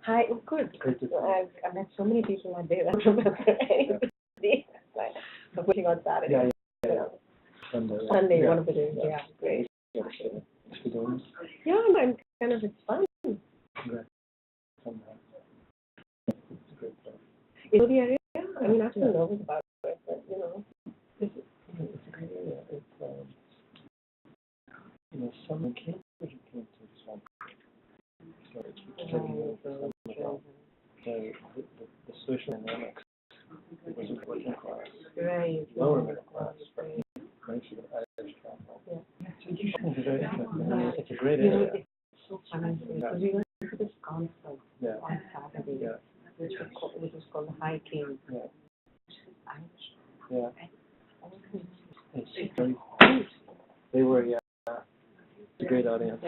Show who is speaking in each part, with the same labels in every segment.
Speaker 1: Hi, good.
Speaker 2: Great to see you.
Speaker 1: I've met so many people that day. I don't remember anybody. I'm working on Saturday.
Speaker 2: Yeah,
Speaker 1: you
Speaker 2: yeah.
Speaker 1: know.
Speaker 2: Sunday,
Speaker 1: One of the days. Yeah, great.
Speaker 2: Yeah. You doing?
Speaker 1: Yeah, I'm kind of, it's fun.
Speaker 2: Congrats. It's a great stuff.
Speaker 1: You know the area? I mean, I'm still nervous about it, but you know.
Speaker 2: It's a great area. It's someone came to this one. So it's the social dynamics. It was working class.
Speaker 1: Right.
Speaker 2: Lower middle class. Right. It's a great area.
Speaker 1: It's so funny because we went to this concert on Saturday, which was called the High King.
Speaker 2: Yeah. It's very they were, it's a great audience.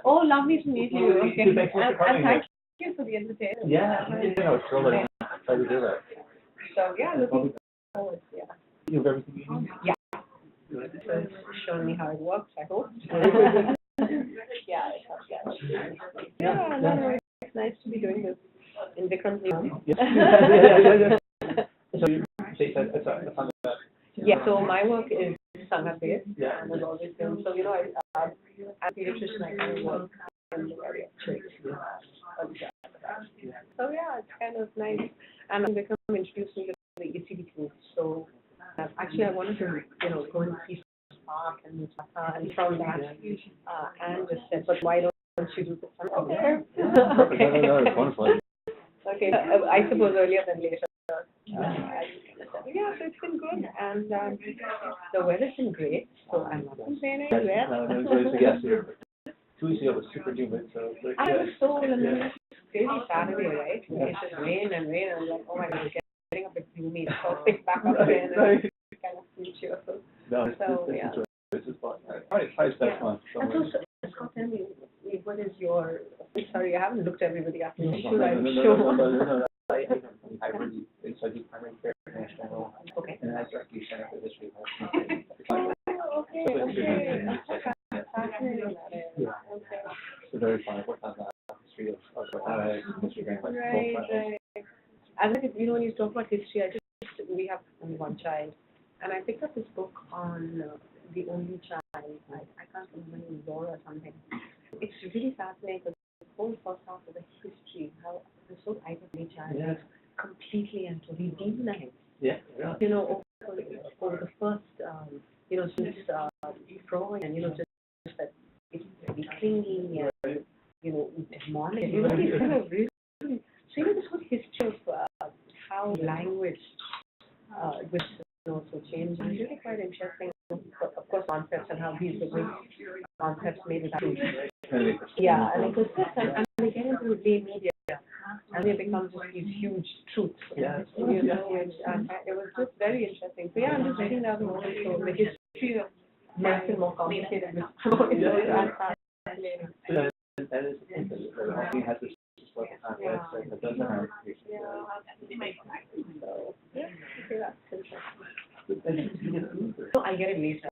Speaker 1: Oh, lovely to meet you. Okay.
Speaker 2: Thanks for coming.
Speaker 1: Thank you for the invitation.
Speaker 2: Yeah, it's really try to do that.
Speaker 1: So, yeah, looking forward, yeah.
Speaker 2: You have everything you need?
Speaker 1: Yeah. It's shown me how it works, I hope. Yeah, no, it's nice to be doing this in Vikram's name.
Speaker 2: Yeah. So you say it's on that.
Speaker 1: Yeah, so my work is Sangath based,
Speaker 2: Yeah.
Speaker 1: and has always been. So, I'm a pediatrician, I kind of work in the area of children. So, yeah, it's kind of nice. And Vikram introduced me to the ECD group. So, actually, I wanted to, go and see Park and from that, and just said, but why don't you do this? Okay.
Speaker 2: Okay. No, it's wonderful.
Speaker 1: Okay, I suppose earlier than later. Yeah, so it's been good, and the weather's been great, so I'm not complaining.
Speaker 2: Yes, 2 weeks ago it was super humid, so.
Speaker 1: I was so crazy Saturday, right? It's just rain, and I'm like, oh my God, it's getting a bit gloomy. So I'll pick back up again and kind of feel cheerful.
Speaker 2: No, this is fun. Probably best month.
Speaker 1: And so, Scott, tell me, what is your? Sorry, I haven't looked everybody up.
Speaker 2: No, I really, so I do primary care national.
Speaker 1: Okay.
Speaker 2: And I direct you center for this week.
Speaker 1: Okay.
Speaker 2: Yeah. So very fun. I worked on the history of orthotics, history of
Speaker 1: Right. I think, when you talk about history, we have only one child, and I picked up this book on the only child. I can't remember his Laura or something. It's really fascinating. The whole first half of the history, how the so only child is completely and totally demonized.
Speaker 2: Yeah.
Speaker 1: Over the first, since Freud, and just that it's very clingy and demonic. It's kind of really. So this whole history of how language which also changed is really quite interesting. Of course, concepts and how these different concepts made it true. Yeah, and it persists, and they get into the day media, and they become just these huge truths.
Speaker 2: Yeah.
Speaker 1: Which it was just very interesting. So I'm just reading now the moment, so the history of makes it more complicated. Fascinating.
Speaker 2: That is the thing that he has this local context that doesn't have.
Speaker 1: So okay, that's interesting. So I get it later.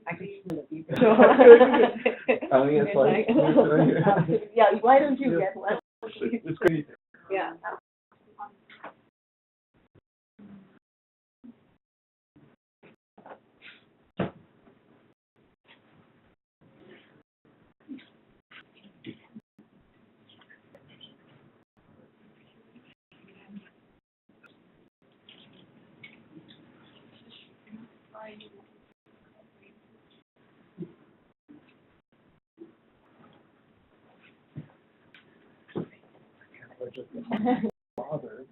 Speaker 1: I can see the people. Yeah, why don't you get one?
Speaker 2: It's great.
Speaker 1: Yeah.
Speaker 2: Father.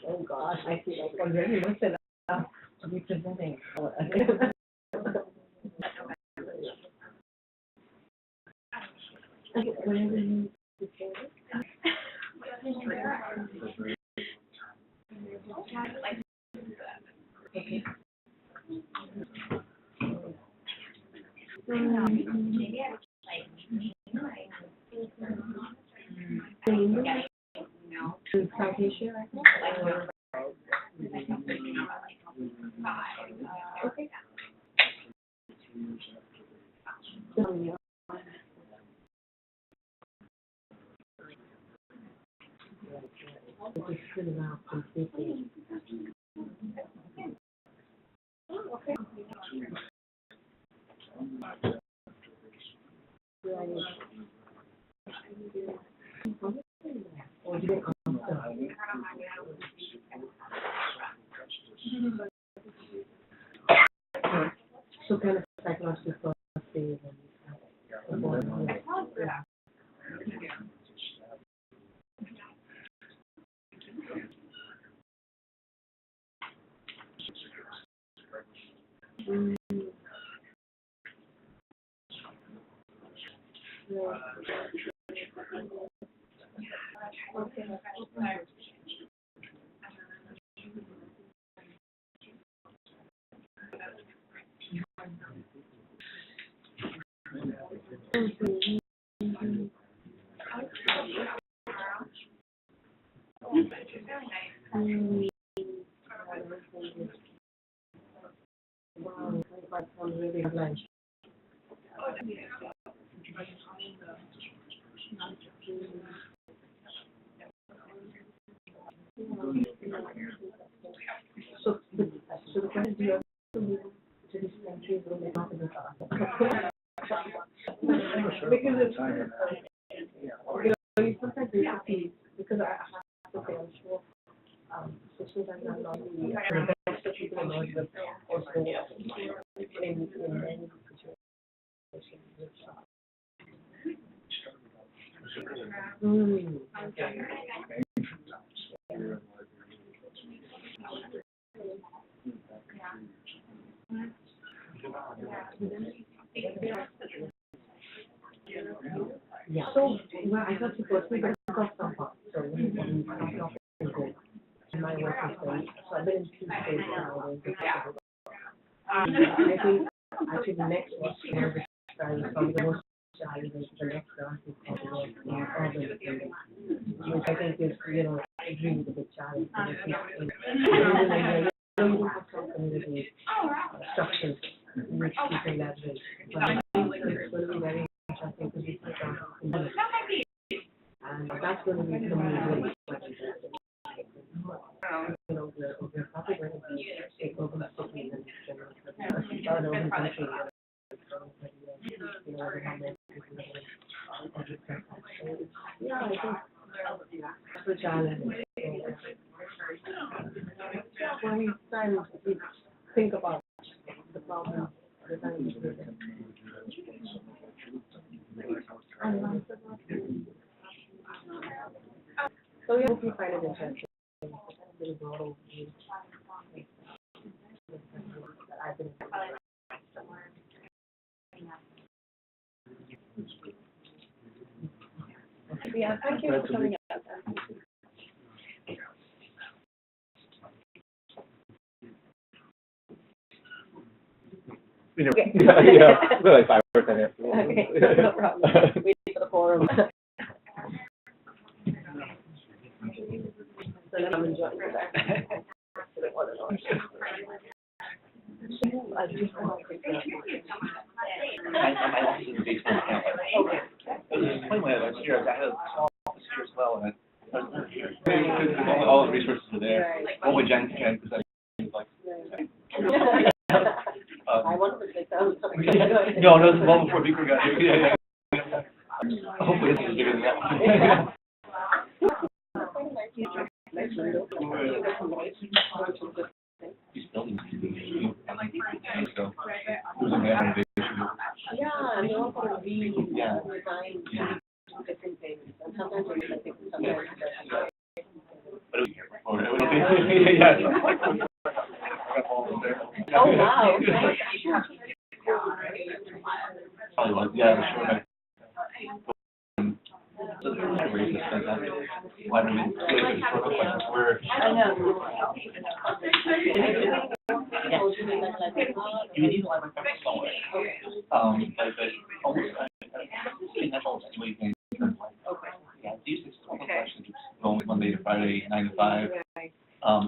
Speaker 1: Oh gosh, I feel like I'm really listen to be presenting. Okay. South Asia right now? Okay. It's still now completely. Okay. Or do they so kind of psychological first phase and yeah. Mm. Yeah. Wow, like I'm really lunch. So, so the question is, do you also move to this country when they talk about because it's, sometimes they have to, because I have to say, I'm sure, sometimes I'm not the best of people in North, but also in many situations. Yeah. So, well, I got to personally get off some part. So, my work is very, so I've been in 2 states now. I think actually the next one, is probably the most challenging. The next round is probably which I think is, really the big challenge. You have some community structures which you can leverage. But I think it's going to be very interesting to be and that's going to be community. We're probably going to be a global city and urban country. Yeah, I think that's the challenge. When we think about the problem, the time we do it. So, yeah, I hope you find it interesting. Little broad overview. I've been yeah, thank you for coming out. Okay.
Speaker 2: Yeah, like 5 or 10 minutes.
Speaker 1: Okay, no problem. Wait for the forum. So then I'm enjoying that. I just want to
Speaker 2: my office is in the basement of campus.
Speaker 1: okay.
Speaker 2: One way upstairs, I had a small office here as well, and all the resources are there. One way Jen can, because like.
Speaker 1: I wanted to take that.
Speaker 2: No, it's the one before Beaker got here. Yeah. Hopefully this is bigger than that one. These buildings can be new. So there's a man
Speaker 1: yeah, and they're all going to be designed different things. And sometimes I think sometimes.
Speaker 2: But it would be, yeah.
Speaker 1: Oh wow.
Speaker 2: Probably was, yeah, I'm sure. So the library is fantastic. Library is where
Speaker 1: I know.
Speaker 2: you need a library somewhere. But almost natural way you can turn light. Yeah, these things almost actually just go home Monday to Friday, 9 to 5.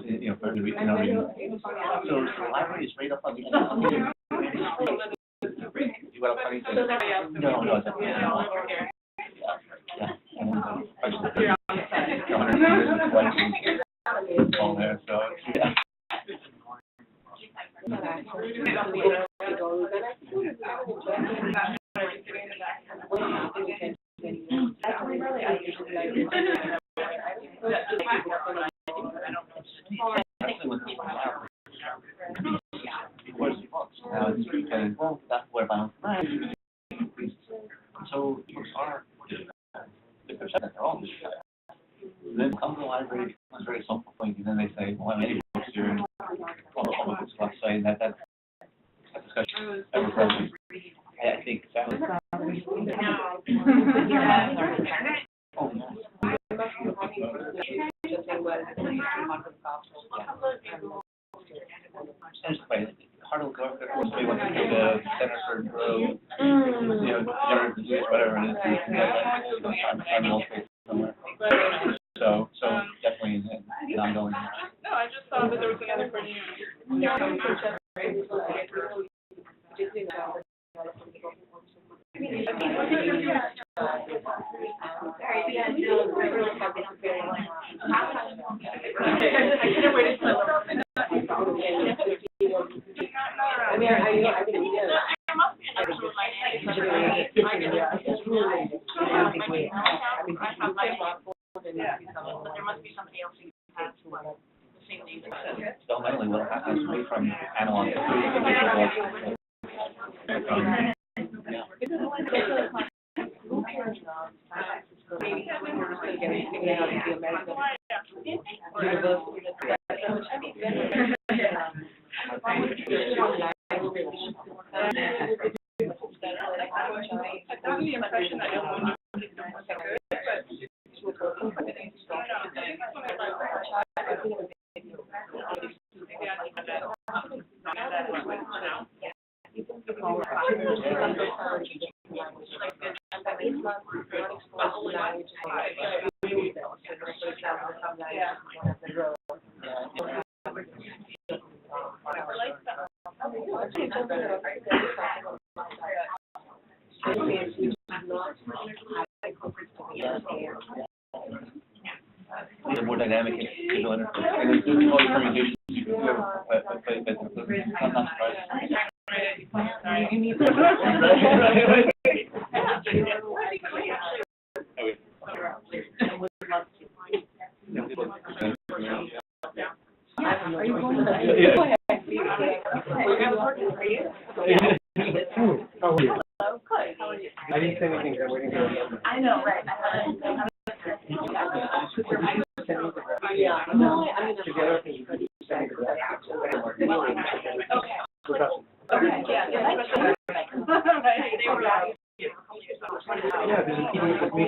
Speaker 2: You know, for the week, you know, so the library is right up on the end of the you got a funny thing? No, it's up there. Yeah. And then all there, so, yeah. Now it's weekend, well, that's where I'm from. So books are they're all then come to the library, it's very self-fulfilling, and then they say, well, how many books here, and all the books website, and that discussion ever present. I think that was Heart of Gauri, we went to the Center for Growth, you know, general disease, whatever it is, I'm located somewhere. So definitely an ongoing.
Speaker 3: No, I just saw that there was another question. There must be somebody else who has the same name.
Speaker 2: Fundamentally, what happens right from analog to digital. The more dynamic digital interface, and there's all the permutations you can do, but I'm not surprised.
Speaker 4: I didn't say anything, I'm waiting for you.
Speaker 3: I know, right.
Speaker 1: Yeah, no, I mean,
Speaker 4: Together, you can send it
Speaker 3: Okay, yeah.
Speaker 4: Yeah, there's a PDF of me,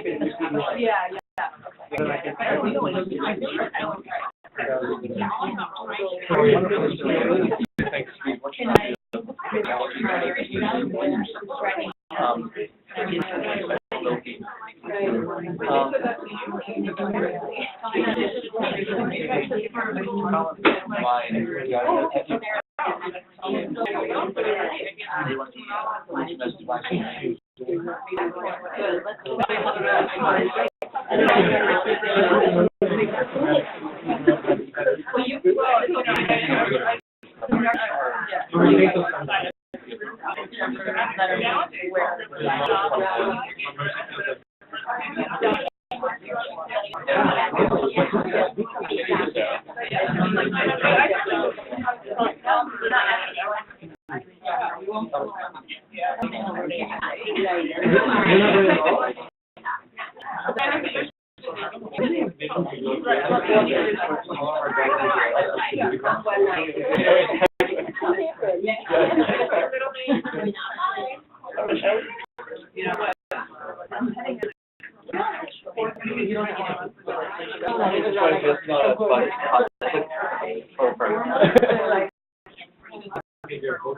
Speaker 3: Yeah.
Speaker 4: then I can. Thanks, Steve.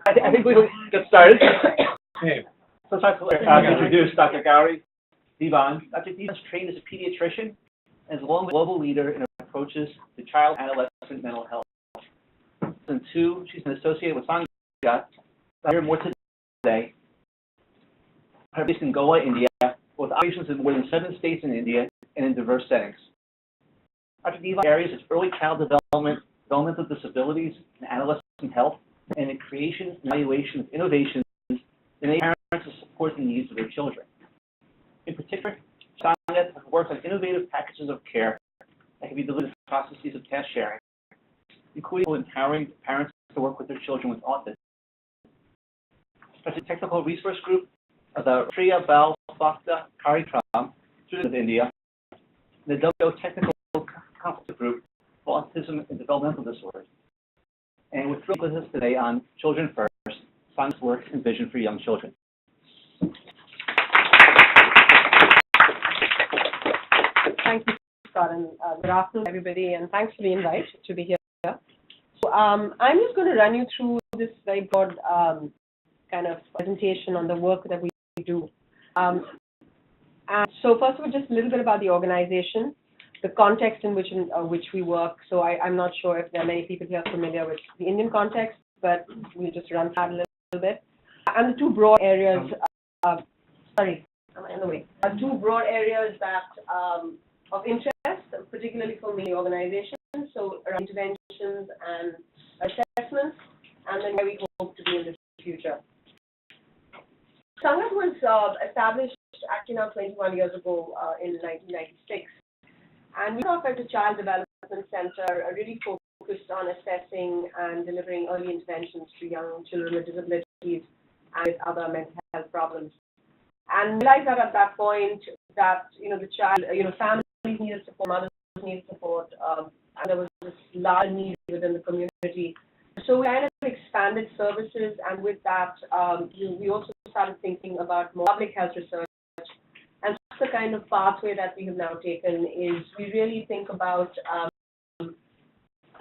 Speaker 5: I think we will get started.
Speaker 4: Hey.
Speaker 5: So I'd like to introduce Dr. Gauri, Divan. Dr. Divan is trained as a pediatrician and is a global leader in approaches to child and adolescent mental health. And two, she's been associated with Sangath. I'll hear more today. Her based in Goa, India, with operations in more than 7 states in India and in diverse settings. Dr. Divan areas is early child development, developmental disabilities, and adolescent health, and the creation and evaluation of innovations that enable parents to support the needs of their children. In particular, Sangath has worked on innovative packages of care that can be delivered through processes of task sharing, including empowering parents to work with their children with autism. There's a technical resource group of the Priya Bal Fakta Karikram, students of India, and the WO Technical Conference Group for Autism and Developmental Disorders. And we're thrilled with us today on Children First, Sangath's work and vision for young children.
Speaker 6: Thank you, Scott, and good afternoon, everybody, and thanks for the invite to be here. So I'm just going to run you through this very broad kind of presentation on the work that we do. And so first of all, just a little bit about the organization, the context in which we work. So I'm not sure if there are many people here familiar with the Indian context, but we'll just run through that a little bit. And the two broad areas, sorry, am I in the way? Two broad areas that of interest, particularly for many organizations, so around interventions and assessments, and then where we hope to be in the future. Sangath was established actually now 21 years ago in 1996, and we work as a child development center really focused on assessing and delivering early interventions to young children with disabilities and with other mental health problems. And realized that at that point that the child, families needed support, mothers needed support, and there was this large need within the community. So we kind of expanded services, and with that, we also started thinking about more public health research. And that's the kind of pathway that we have now taken. Is we really think about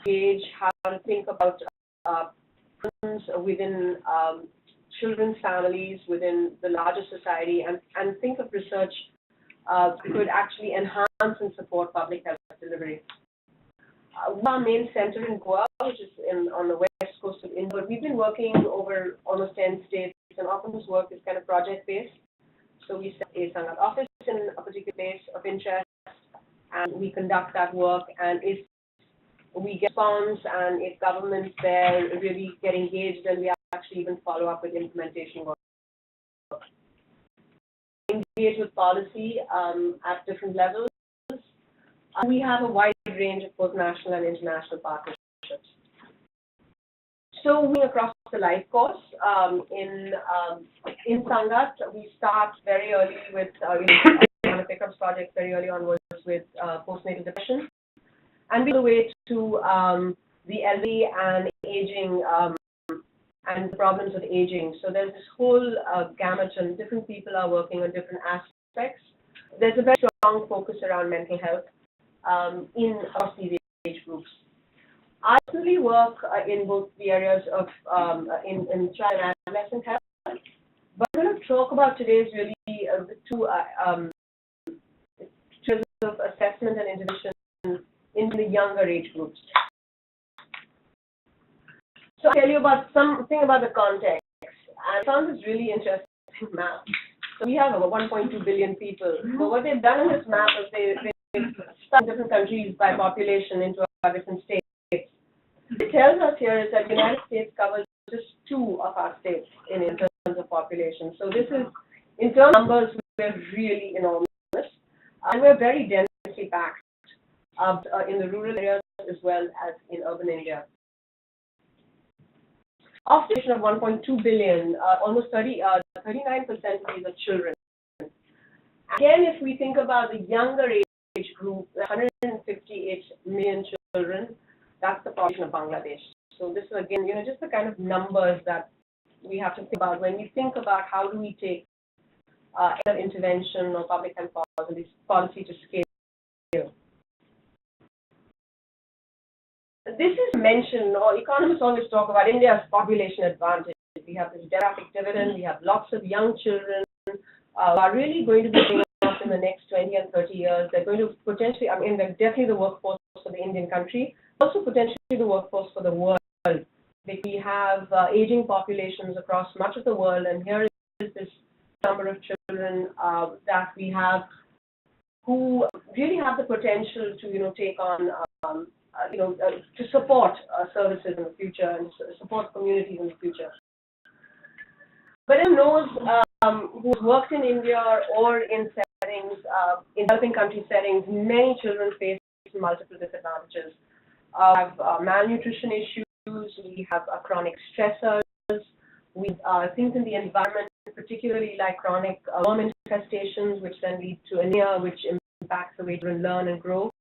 Speaker 6: age, how to think about within children's families, within the larger society, and think of research could actually enhance and support public health delivery. Our main center in Goa, which is on the west coast of India, but we've been working over almost 10 states, and often this work is kind of project-based. So we set a Sangath office in a particular place of interest, and we conduct that work, and if we get response and if governments there really get engaged, then we actually even follow up with implementation work. Engage with policy at different levels. We have a wide range of both national and international partnerships. So we across the life course in Sangath, we start very early with one of pickups projects very early on was with postnatal depression, and the way to the elderly and aging and the problems of aging. So there's this whole gamut, and different people are working on different aspects. There's a very strong focus around mental health in across these age groups. I personally work in both the areas of in child and adolescent health, but I'm going to talk about today is really the two terms of assessment and intervention in the younger age groups. So I'll tell you about something about the context, and I found this really interesting map. So we have over 1.2 billion people. So what they've done in this map is they've stuck different countries by population into our different states. What it tells us here is that the United States covers just 2 of our states in terms of population. So this is, in terms of numbers, we're really enormous, and we're very densely packed in the rural areas as well as in urban India. Of the population of 1.2 billion, almost 39% of these are children. Again, if we think about the younger age group, 158 million children, that's the population of Bangladesh. So this is again, just the kind of numbers that we have to think about when we think about how do we take intervention or public health policy to scale. This is mentioned, or economists always talk about India's population advantage. We have this demographic dividend, we have lots of young children who are really going to be bringing up in the next 20 and 30 years. They're going to potentially, I mean, they're definitely the workforce for the Indian country, also potentially the workforce for the world. We have aging populations across much of the world, and here is this number of children that we have who really have the potential to, take on, to support services in the future and support communities in the future. But anyone knows who's worked in India or in settings, in developing country settings, many children face multiple disadvantages. We have malnutrition issues, we have chronic stressors, we have things in the environment, particularly like chronic worm infestations, which then lead to anemia, which impacts the way children learn and grow.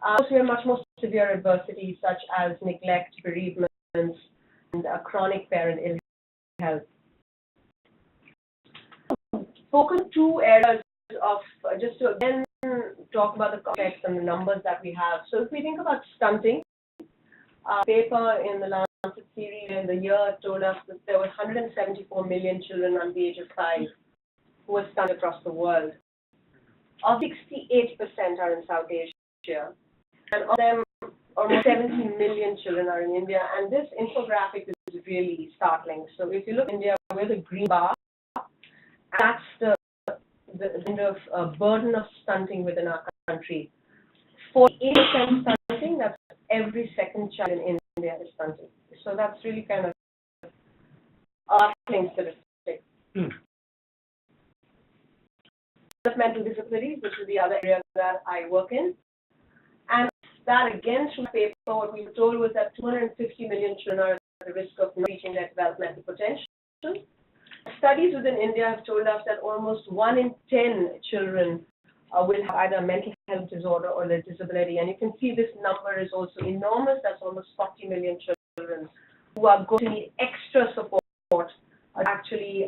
Speaker 6: Also, we have much more severe adversity, such as neglect, bereavements, and chronic parent ill health. Focus two areas of, just to again talk about the context and the numbers that we have. So if we think about stunting, paper in the Lancet series in the year told us that there were 174 million children under the age of 5 who were stunted across the world. Of 68% are in South Asia, and of them, almost 70 million children are in India. And this infographic is really startling. So if you look at India, we're the green bar. That's the kind of burden of stunting within our country. 48% stunting, that's every second child in India is stunting. So that's really kind of a startling statistic. Developmental disabilities, which is the other area that I work in. And that again, through paper, what we were told was that 250 million children are at the risk of not reaching their developmental potential. Studies within India have told us that almost 1 in 10 children will have either a mental health disorder or a disability. And you can see this number is also enormous. That's almost 40 million children who are going to need extra support to actually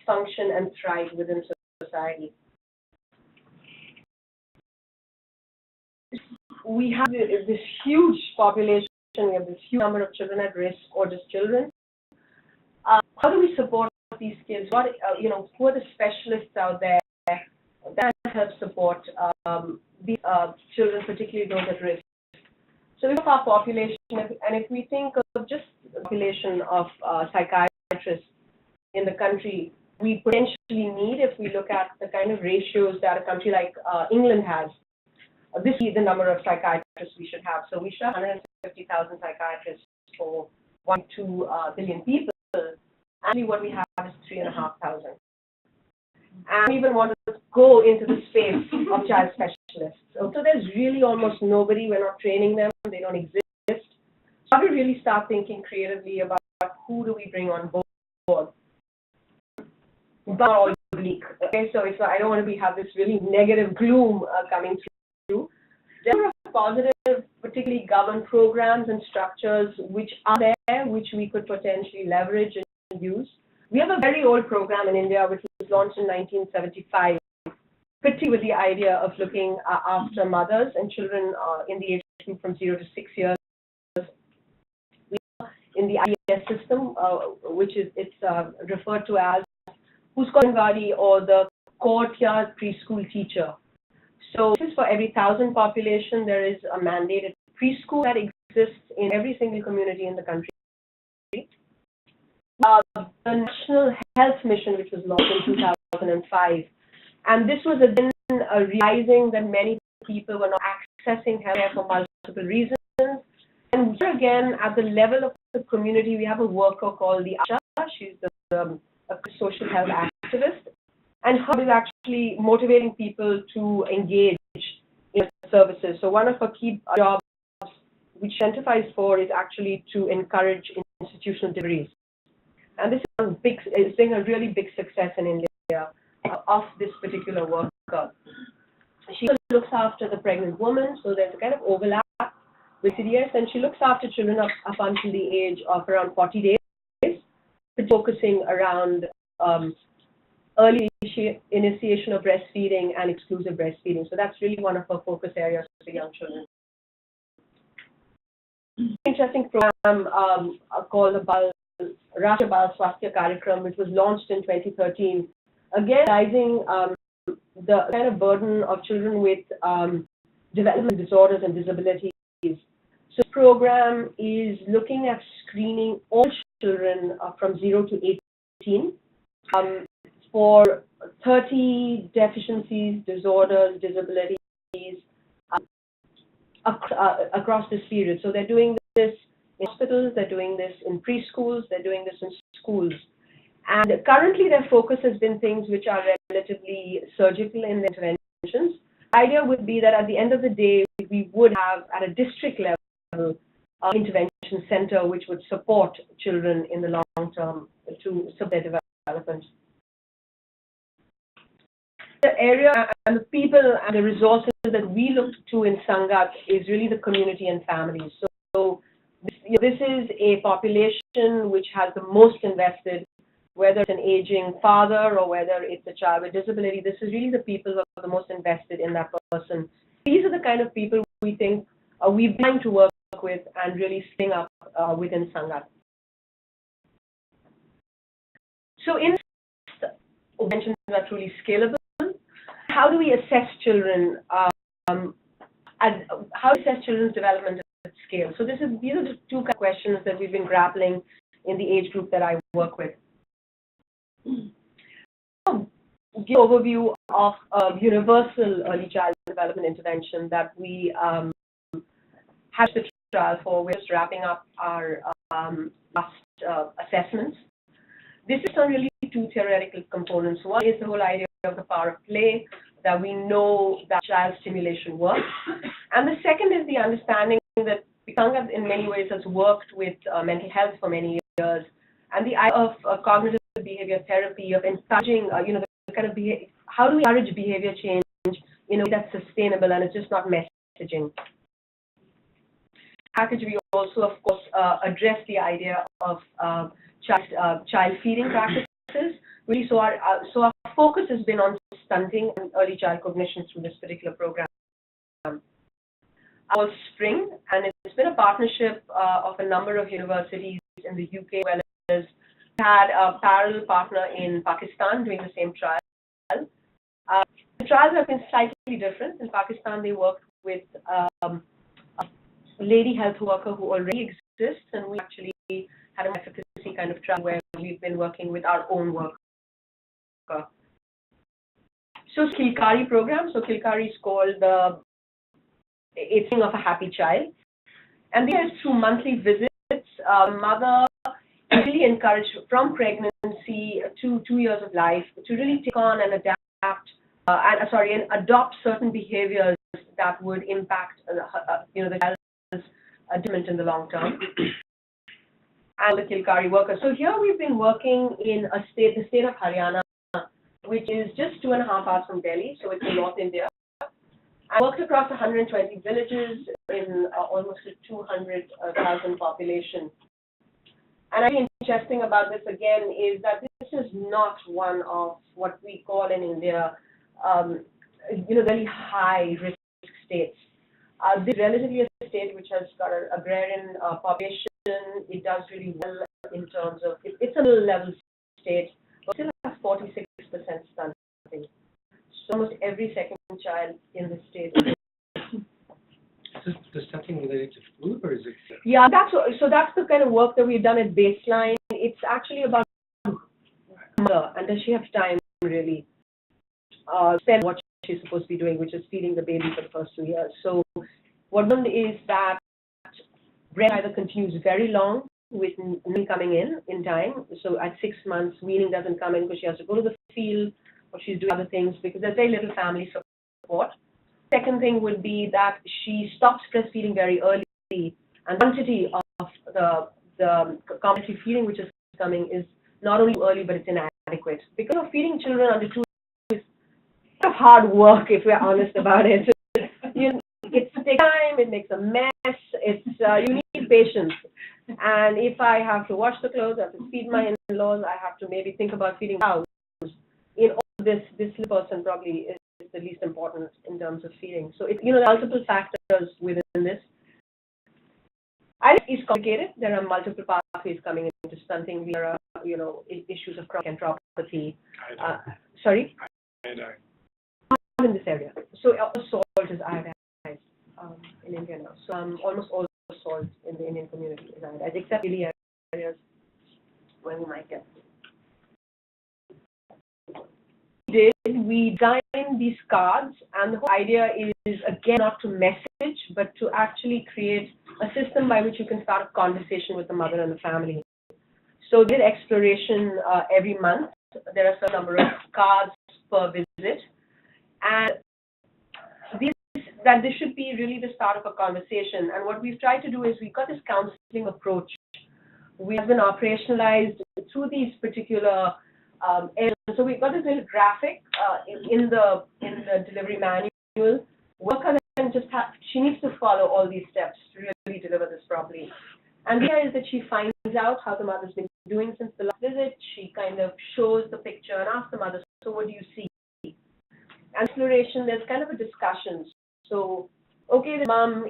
Speaker 6: function and thrive within society. We have this huge population, we have this huge number of children at risk or just children. How do we support these kids? What, who are the specialists out there that help support these children, particularly those at risk? So we have our population, and if we think of just the population of psychiatrists in the country, we potentially need, if we look at the kind of ratios that a country like England has, this is the number of psychiatrists we should have. So we should have 150,000 psychiatrists for 1.2 billion people. Actually, what we have is 3,500. And we even want to go into the space of child specialists. So there's really almost nobody. We're not training them. They don't exist. So how do we really start thinking creatively about who do we bring on board? But all bleak. Okay, so I don't want to have this really negative gloom coming through. There are positive, particularly government programs and structures which are there, which we could potentially leverage and use. We have a very old program in India which was launched in 1975, particularly with the idea of looking after mothers and children in the age group from 0 to 6 years. In the IBS system, which is referred to as who's called Gauri, or the courtyard preschool teacher. So this is for every 1,000 population. There is a mandated preschool that exists in every single community in the country. The National Health Mission, which was launched in 2005, and this was again realizing that many people were not accessing healthcare for multiple reasons. And here again, at the level of the community, we have a worker called the Asha. She's a social health activist, and her is actually motivating people to engage in services. So one of her key jobs, which she identifies for, is actually to encourage institutional degrees. And this is being a really big success in India of this particular worker. She looks after the pregnant woman, so there's a kind of overlap with CDS, and she looks after children up until the age of around 40 days, focusing around early initiation of breastfeeding and exclusive breastfeeding. So that's really one of our focus areas for young children. Interesting program called the Rashtriya Bal Swasthya Karyakram, which was launched in 2013. Again, realizing the kind of burden of children with developmental disorders and disabilities. So the program is looking at screening all children from 0 to 18 for 30 deficiencies, disorders, disabilities across this period. So they're doing this in hospitals, they're doing this in preschools, they're doing this in schools. And currently their focus has been things which are relatively surgical in their interventions. The idea would be that at the end of the day, we would have at a district level intervention center which would support children in the long term to support their development. The area and the people and the resources that we look to in Sangath is really the community and families. So this is a population which has the most invested, whether it's an aging father or whether it's a child with disability. This is really the people who are the most invested in that person. These are the kind of people we think we've been trying to work with and really spring up within Sangath. So in interventions are truly scalable. How do we assess children? How do we assess children's development at scale? So these are the two questions that we've been grappling in the age group that I work with. Give an overview of a universal early child development intervention that we had the trial for. We're just wrapping up our last assessments. This is on really two theoretical components. One is the whole idea of the power of play, that we know that child stimulation works. And the second is the understanding that Sangath in many ways has worked with mental health for many years. And the idea of cognitive behavior therapy, of encouraging, the kind of how do we encourage behavior change in a way that's sustainable and it's just not messaging. Package, we also, of course, address the idea of child feeding practices. Really, so our focus has been on stunting and early child cognition through this particular program. Our spring, and it's been a partnership of a number of universities in the UK, as well as we had a parallel partner in Pakistan doing the same trial. The trials have been slightly different. In Pakistan, they worked with a lady health worker who already exists, and we actually had an efficacy kind of trial where we've been working with our own work. So Kilkari program. So Kilkari is called the Aging of a Happy Child, and this is through monthly visits. Mother really encouraged from pregnancy to 2 years of life to really take on and adapt and adopt certain behaviors that would impact the child's development in the long term. And the Kilkari worker. So here we've been working in the state of Haryana, which is just 2.5 hours from Delhi, so it's in North India. I worked across 120 villages in almost a 200,000 population. And I think interesting about this again is that this is not one of what we call in India, very high risk states. This is relatively a state which has got an agrarian population. It does really well in terms of, it's a low level state, but still has 46% stunting. So almost every second child in the state.
Speaker 4: Is this stunting related to food, or is it?
Speaker 6: Yeah, that's the kind of work that we've done at baseline. It's actually about mother, and does she have time really spend what she's supposed to be doing, which is feeding the baby for the first 2 years. So what one is that breast either continues very long with weaning coming in time. So at 6 months, weaning doesn't come in because she has to go to the field or she's doing other things because there's very little family support. Second thing would be that she stops breastfeeding very early, and quantity of the complementary feeding which is coming is not only early but it's inadequate. Because feeding children under 2 is kind of hard work if we're honest about it. It takes time, it makes a mess, you need patience. And if I have to wash the clothes, I have to feed my in-laws, I have to maybe think about feeding cows. In all this little person probably is the least important in terms of feeding. So there are multiple factors within this. I think it's complicated. There are multiple pathways coming into stunting. There are, issues of chronic enteropathy. Sorry? in this area. So salt is iodized in India now. So almost all salt in the Indian community is iodized, except really areas where we might get. We designed these cards, and the whole idea is again not to message, but to actually create a system by which you can start a conversation with the mother and the family. So did exploration every month. There are some number of cards per visit, and this should be really the start of a conversation. And what we've tried to do is we've got this counseling approach. We have been operationalized through these particular areas. So we've got this little graphic in the delivery manual. Worker then she needs to follow all these steps to really deliver this properly. And the idea is that she finds out how the mother's been doing since the last visit. She kind of shows the picture and asks the mother, so what do you see? And exploration, there's kind of a discussion. So, okay, the mom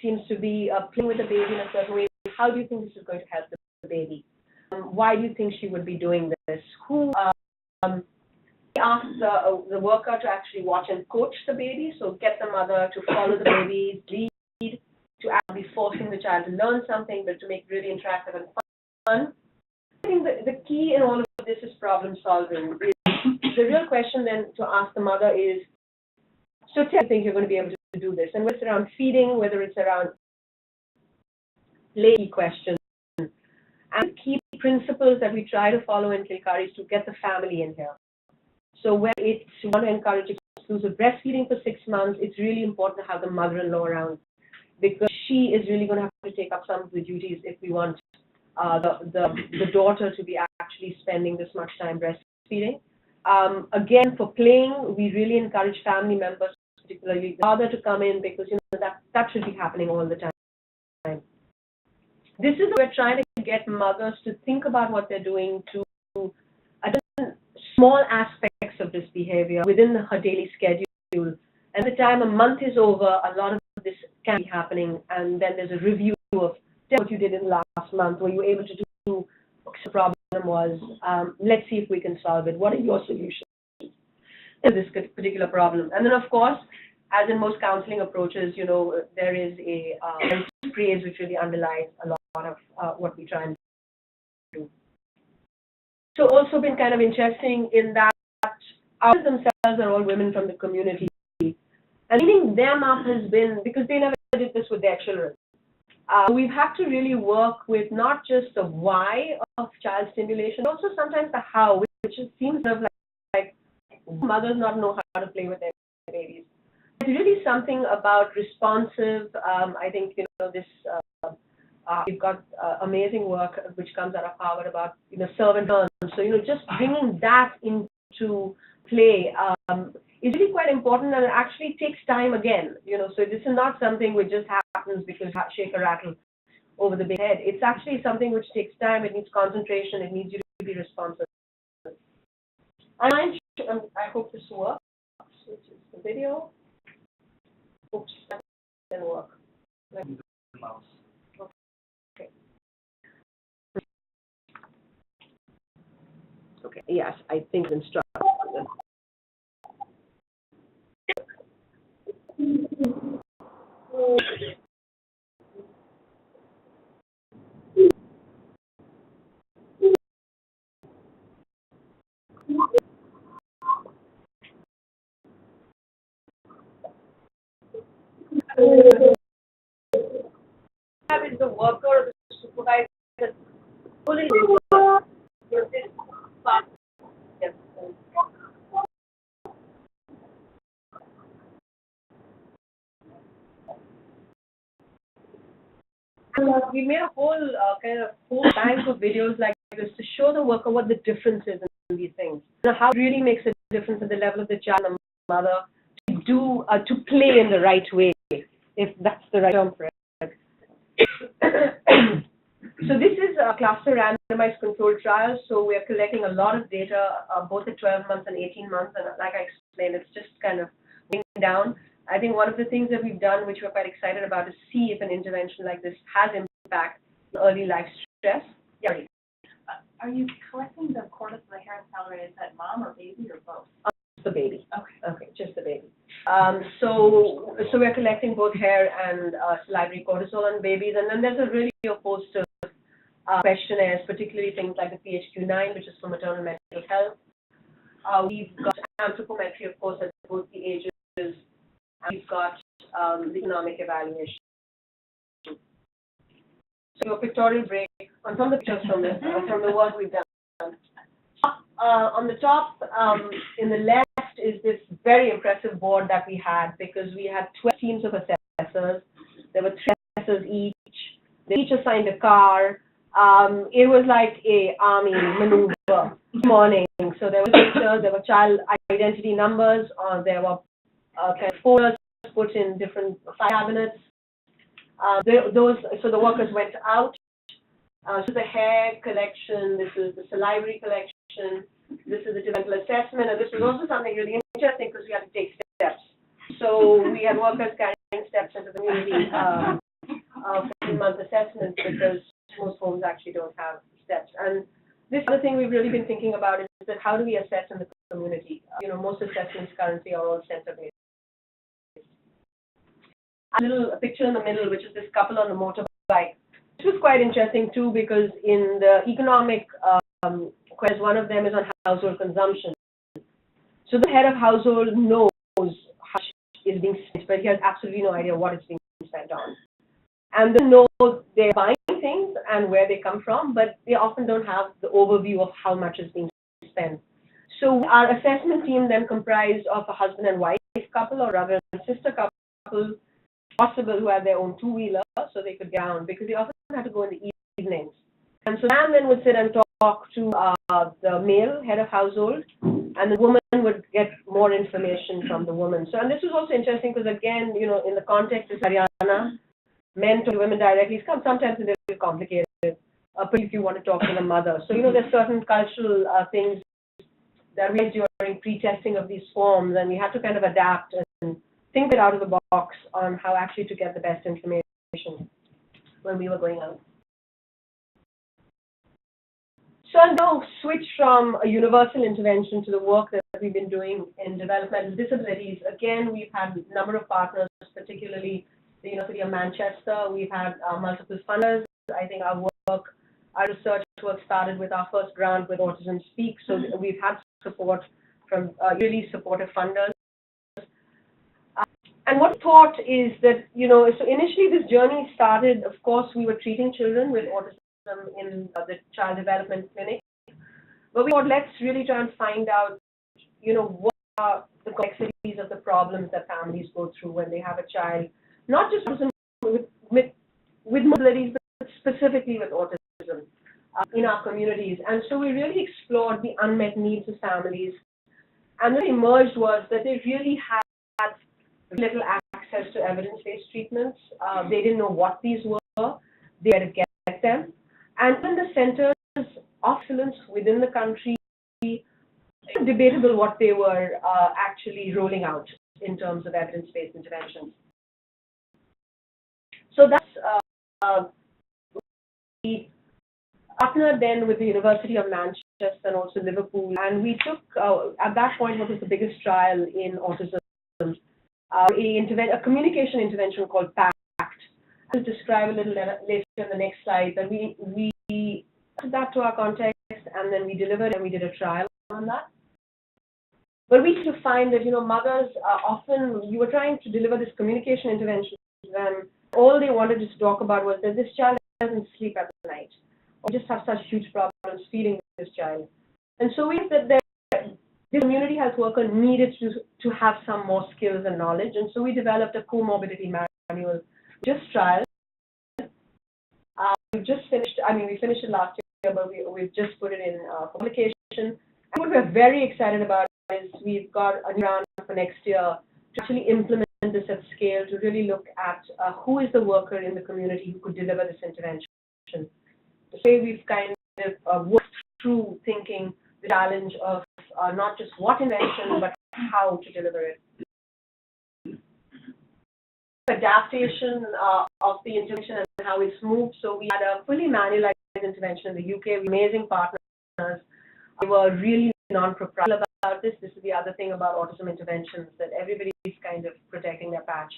Speaker 6: seems to be playing with the baby in a certain way. How do you think this is going to help the baby? Why do you think she would be doing this? Who asked the worker to actually watch and coach the baby, so get the mother to follow the baby, lead, to actually forcing the child to learn something, but to make it really interactive and fun. I think the key in all of this is problem solving. The real question then to ask the mother is, so tell me, think you're going to be able to do this? And whether it's around feeding, whether it's around play questions. And key principles that we try to follow in Kilkari is to get the family in here. So when we want to encourage exclusive breastfeeding for 6 months, it's really important to have the mother-in-law around, because she is really going to have to take up some of the duties if we want the daughter to be actually spending this much time breastfeeding. Again, for playing, we really encourage family members, particularly the father, to come in, because that should be happening all the time. This is where we're trying to get mothers to think about what they're doing, to adjust small aspects of this behavior within her daily schedule. And by the time a month is over, a lot of this can be happening, and then there's a review of what you did in the last month. Were you able to do what the problem was? Let's see if we can solve it. What are your solutions to this particular problem? And then, of course, as in most counseling approaches, there is a praise which really underlies a lot of what we try and do. So also been kind of interesting in that ours themselves are all women from the community. And leading them up has been, because they never did this with their children. We've had to really work with not just the why of child stimulation, but also sometimes the how, which seems sort of like mothers not know how to play with their babies. It's really something about responsive. I think this. We've got amazing work which comes out of Harvard about serve and learn. So just bringing that into play is really quite important, and it actually takes time again. So this is not something which just happens because you shake a rattle over the big head. It's actually something which takes time. It needs concentration. It needs you to be responsive. And I hope this works. Which is the video. Oops, that didn't work.
Speaker 5: Mouse.
Speaker 6: Okay, yes, I think instruct. Have is the worker or the supervisor fully yes. We made a whole bank of videos like this to show the worker what the difference is in these things. How it really makes a difference at the level of the child and the mother to play in the right way, if that's the right term for it. So this is a cluster randomized controlled trial. So we're collecting a lot of data, both at 12 months and 18 months. And like I explained, it's just kind of going down. I think one of the things that we've done, which we're quite excited about, is see if an intervention like this has impact on early life stress. Yeah.
Speaker 3: Are you collecting the cortex of the hair and salivary? Is that mom or baby or both?
Speaker 6: the baby.
Speaker 3: Okay.
Speaker 6: Okay, just the baby. So we're collecting both hair and salivary cortisol on babies, and then there's a really a host of questionnaires, particularly things like the PHQ-9, which is for maternal mental health. We've got anthropometry, of course, at both the ages, and we've got the economic evaluation. So a pictorial break on some of the pictures from the work we've done. On the top, in the left, is this very impressive board that we had, because we had 12 teams of assessors. There were 3 assessors each. They each assigned a car. It was like a army maneuver morning. So there were pictures, there were child identity numbers, there were kind of folders put in different file cabinets. So the workers went out. So the hair collection, this is the salivary collection, this is the developmental assessment, and this was also something really interesting because we had to take steps. So we had workers carrying steps into the community for 3-month assessments, because most homes actually don't have steps. And this other thing we've really been thinking about is that how do we assess in the community? Most assessments currently are all center-based. A little picture in the middle, which is this couple on the motorbike. This was quite interesting too, because in the economic quiz, one of them is on household consumption. So the head of household knows how much is being spent, but he has absolutely no idea what it's being spent on. And they know they're buying things and where they come from, but they often don't have the overview of how much is being spent. So our assessment team then comprised of a husband and wife couple, or rather a sister couple, possible, who had their own 2-wheeler, so they could get down, because they often had to go in the evenings. And so Dan then would sit and talk to the male head of household, and the woman would get more information from the woman. So, and this was also interesting because, again, in the context of Haryana, men to women directly, it's sometimes a little complicated, particularly if you want to talk to the mother. So, there's certain cultural things that we did during pre-testing of these forms, and we had to kind of adapt and think it out of the box on how actually to get the best information when we were going out. So I'll now switch from a universal intervention to the work that we've been doing in developmental disabilities. Again, we've had a number of partners, particularly the University of Manchester. We've had multiple funders. I think our research work started with our first grant with Autism Speaks. So we've had support from really supportive funders. And what we thought is that, so initially this journey started, of course, we were treating children with autism in the child development clinic. But we thought, let's really try and find out, what are the complexities of the problems that families go through when they have a child, not just with mobilities, but specifically with autism in our communities. And so we really explored the unmet needs of families. And what emerged was that they really had little access to evidence-based treatments. They didn't know what these were. They had to get them. And in the centers of excellence within the country, it's debatable what they were actually rolling out in terms of evidence-based interventions. So that's we partnered then with the University of Manchester and also Liverpool, and we took at that point what was the biggest trial in autism. A communication intervention called PACT. I'll describe a little later in the next slide, but we put that to our context, and then we delivered and we did a trial on that. But we to find that, mothers often, you were trying to deliver this communication intervention to them. All they wanted to talk about was that this child doesn't sleep at night, or just have such huge problems feeding this child. And so we said that the community health worker needed to have some more skills and knowledge, and so we developed a comorbidity manual, just trial. We've just finished, we finished it last year, but we've just put it in publication. And what we're very excited about is we've got a new round for next year to actually implement this at scale, to really look at who is the worker in the community who could deliver this intervention. The way we've kind of worked through thinking the challenge of not just what intervention, but how to deliver it. Adaptation of the intervention and how it's moved. So we had a fully manualized intervention in the UK with amazing partners. We were really non-proprietary about this. This is the other thing about autism interventions, that everybody is kind of protecting their patch.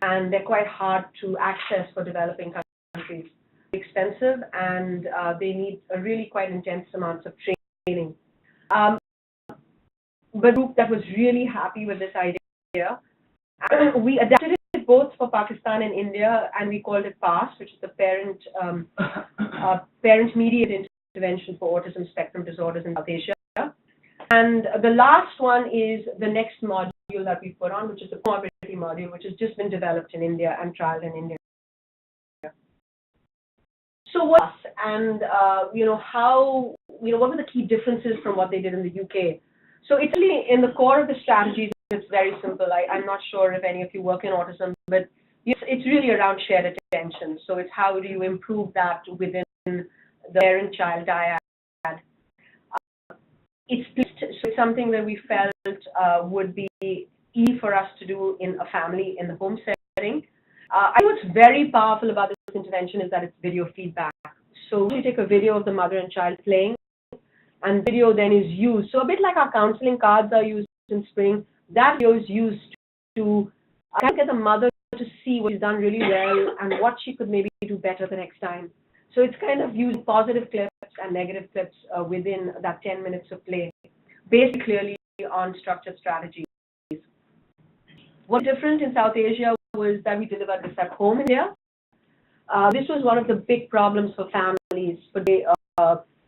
Speaker 6: And they're quite hard to access for developing countries. Expensive, and they need a really quite intense amounts of training. But a group that was really happy with this idea, and we adapted it both for Pakistan and India, and we called it PASS, which is the Parent-Mediated Intervention for Autism Spectrum Disorders in South Asia. And the last one is the next module that we put on, which is the comorbidity module, which has just been developed in India and trialed in India. So what, and how, what were the key differences from what they did in the UK? So it's really in the core of the strategies. It's very simple. I'm not sure if any of you work in autism, but it's really around shared attention. So it's how do you improve that within the parent-child dyad. It's something that we felt would be easy for us to do in a family, in the home setting. I think what's very powerful about this intervention is that it's video feedback. So we take a video of the mother and child playing, and video then is used. So a bit like our counseling cards are used in spring, that video is used to get the mother to see what she's done really well and what she could maybe do better the next time. So it's kind of using positive clips and negative clips within that 10 minutes of play, based clearly on structured strategies. What's different in South Asia was that we delivered this at home in India. This was one of the big problems for families. For the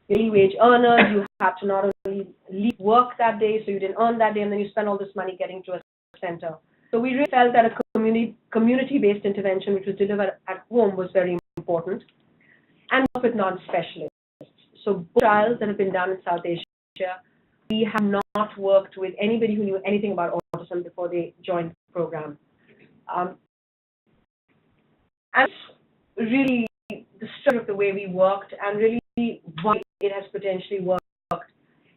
Speaker 6: daily wage earners, you had to not only leave work that day, so you didn't earn that day, and then you spend all this money getting to a center. So we really felt that a community-based intervention, which was delivered at home, was very important, and work with non-specialists. So both trials that have been done in South Asia, we have not worked with anybody who knew anything about autism before they joined the program. And really the structure of the way we worked, and really why it has potentially worked,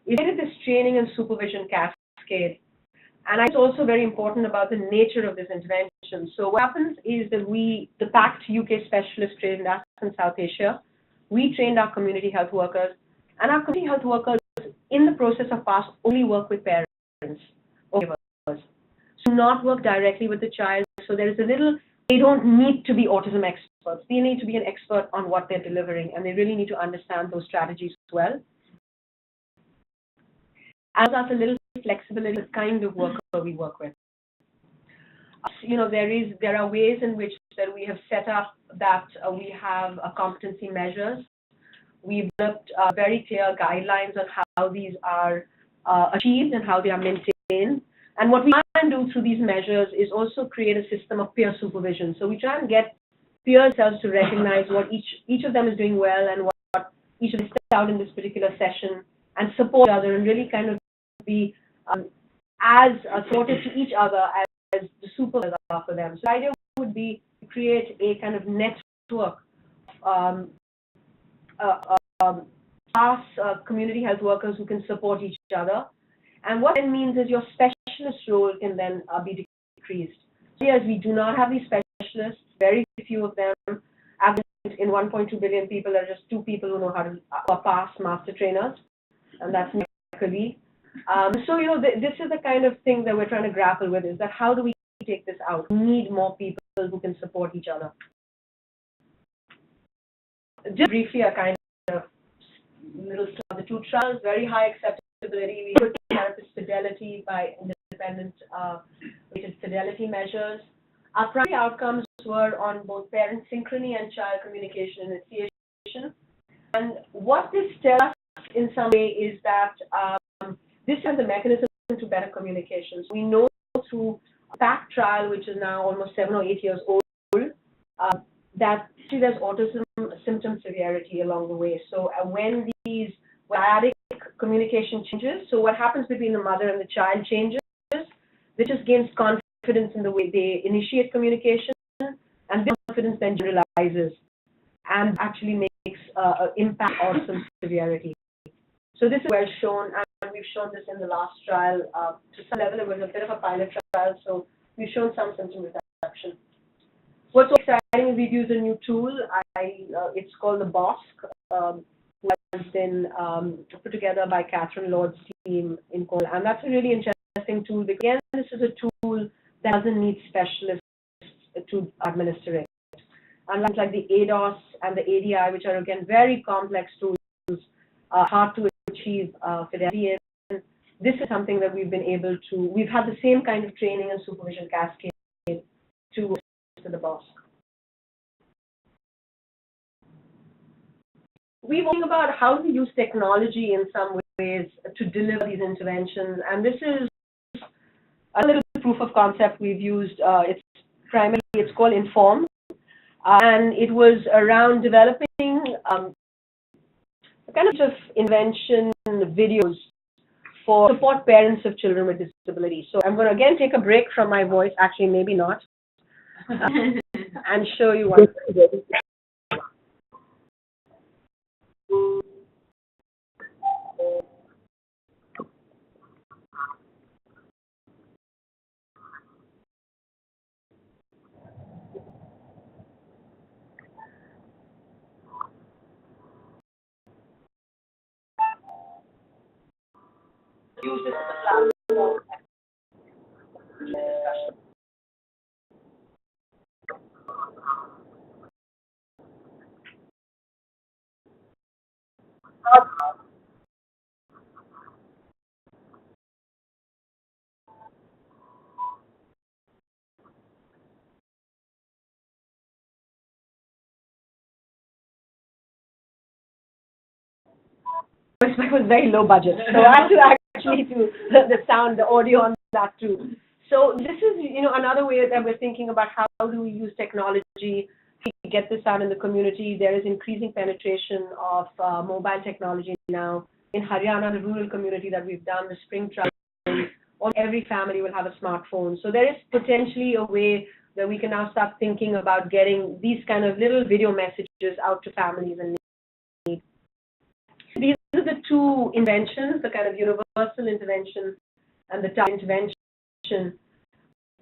Speaker 6: is this training and supervision cascade. And it's also very important about the nature of this intervention. So what happens is that the PACT UK specialists trained us in South Asia. We trained our community health workers, and our community health workers in the process of PASS only work with parents or caregivers. So not work directly with the child. So there is they don't need to be autism experts. They need to be an expert on what they're delivering, and they really need to understand those strategies as well. And that's a little flexibility, the kind of worker we work with. There are ways in which that we have set up that we have competency measures. We've developed very clear guidelines on how these are achieved and how they are maintained. And what we try and do through these measures is also create a system of peer supervision. So we try and get peers to recognize what each of them is doing well and what each of them stepped out in this particular session, and support each other and really kind of be as supportive to each other as the supervisors are for them. So the idea would be to create a kind of network PASS community health workers who can support each other. And what that means is your specialist role can then be decreased. So yes, we do not have these specialists, very few of them. In 1.2 billion people, there are just 2 people who know how to PASS master trainers, and that's my colleague. So, this is the kind of thing that we're trying to grapple with, is that how do we take this out? We need more people who can support each other. Just briefly, a kind of little stuff. The 2 trials, very high acceptability. We put therapist fidelity by independent rated fidelity measures. Our primary outcomes were on both parent synchrony and child communication initiation. And what this tells us in some way is that this is the mechanism to better communication. So we know through a PACT trial, which is now almost 7 or 8 years old, that there's autism symptom severity along the way. So when these dyadic communication changes, so what happens between the mother and the child changes, this just gains confidence in the way they initiate communication, and this confidence then generalizes and actually makes impact autism severity. So this is well shown, and we've shown this in the last trial. To some level, it was a bit of a pilot trial, so we've shown some symptom reduction. What's so exciting is we've used a new tool. It's called the BOSC, who has been put together by Catherine Lord's team in Cornwall. And that's a really interesting tool because, again, this is a tool that doesn't need specialists to administer it. Unlike like the ADOS and the ADI, which are, again, very complex tools, hard to achieve fidelity in, this is something that we've been able to, we've had the same kind of training and supervision cascade to the boss. We're talking about how to use technology in some ways to deliver these interventions, and this is a little proof of concept we've used. It's called Inform, and it was around developing a kind of invention videos for support parents of children with disabilities. So I'm going to again take a break from my voice, actually maybe not, and show you what it is. Use this as a platform for discussion. It was very low budget, so I had to actually do the sound, the audio on that too. So this is, another way that we're thinking about how do we use technology to get this out in the community. There is increasing penetration of mobile technology now. In Haryana, the rural community that we've done, the spring trial, every family will have a smartphone. So there is potentially a way that we can now start thinking about getting these kind of little video messages out to families and need. These are the two inventions, the kind of universal intervention and the time intervention.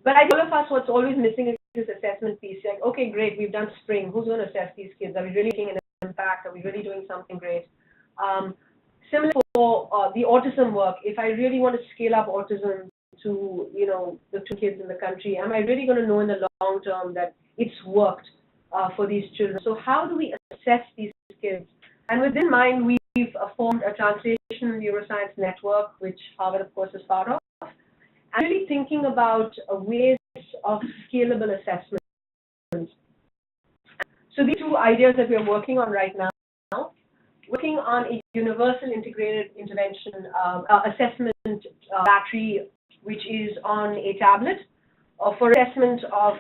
Speaker 6: But I think all of us, what's always missing is this assessment piece. Like, okay, great, we've done spring. Who's going to assess these kids? Are we really making an impact? Are we really doing something great? Similar for the autism work, if I really want to scale up autism to, the 2 kids in the country, am I really going to know in the long term that it's worked for these children? So how do we assess these kids? And with in mind, we've formed a translation neuroscience network, which Harvard, of course, is part of, and really thinking about ways of scalable assessment. So these 2 ideas that we're working on right now, working on a universal integrated intervention assessment battery, which is on a tablet, for assessment of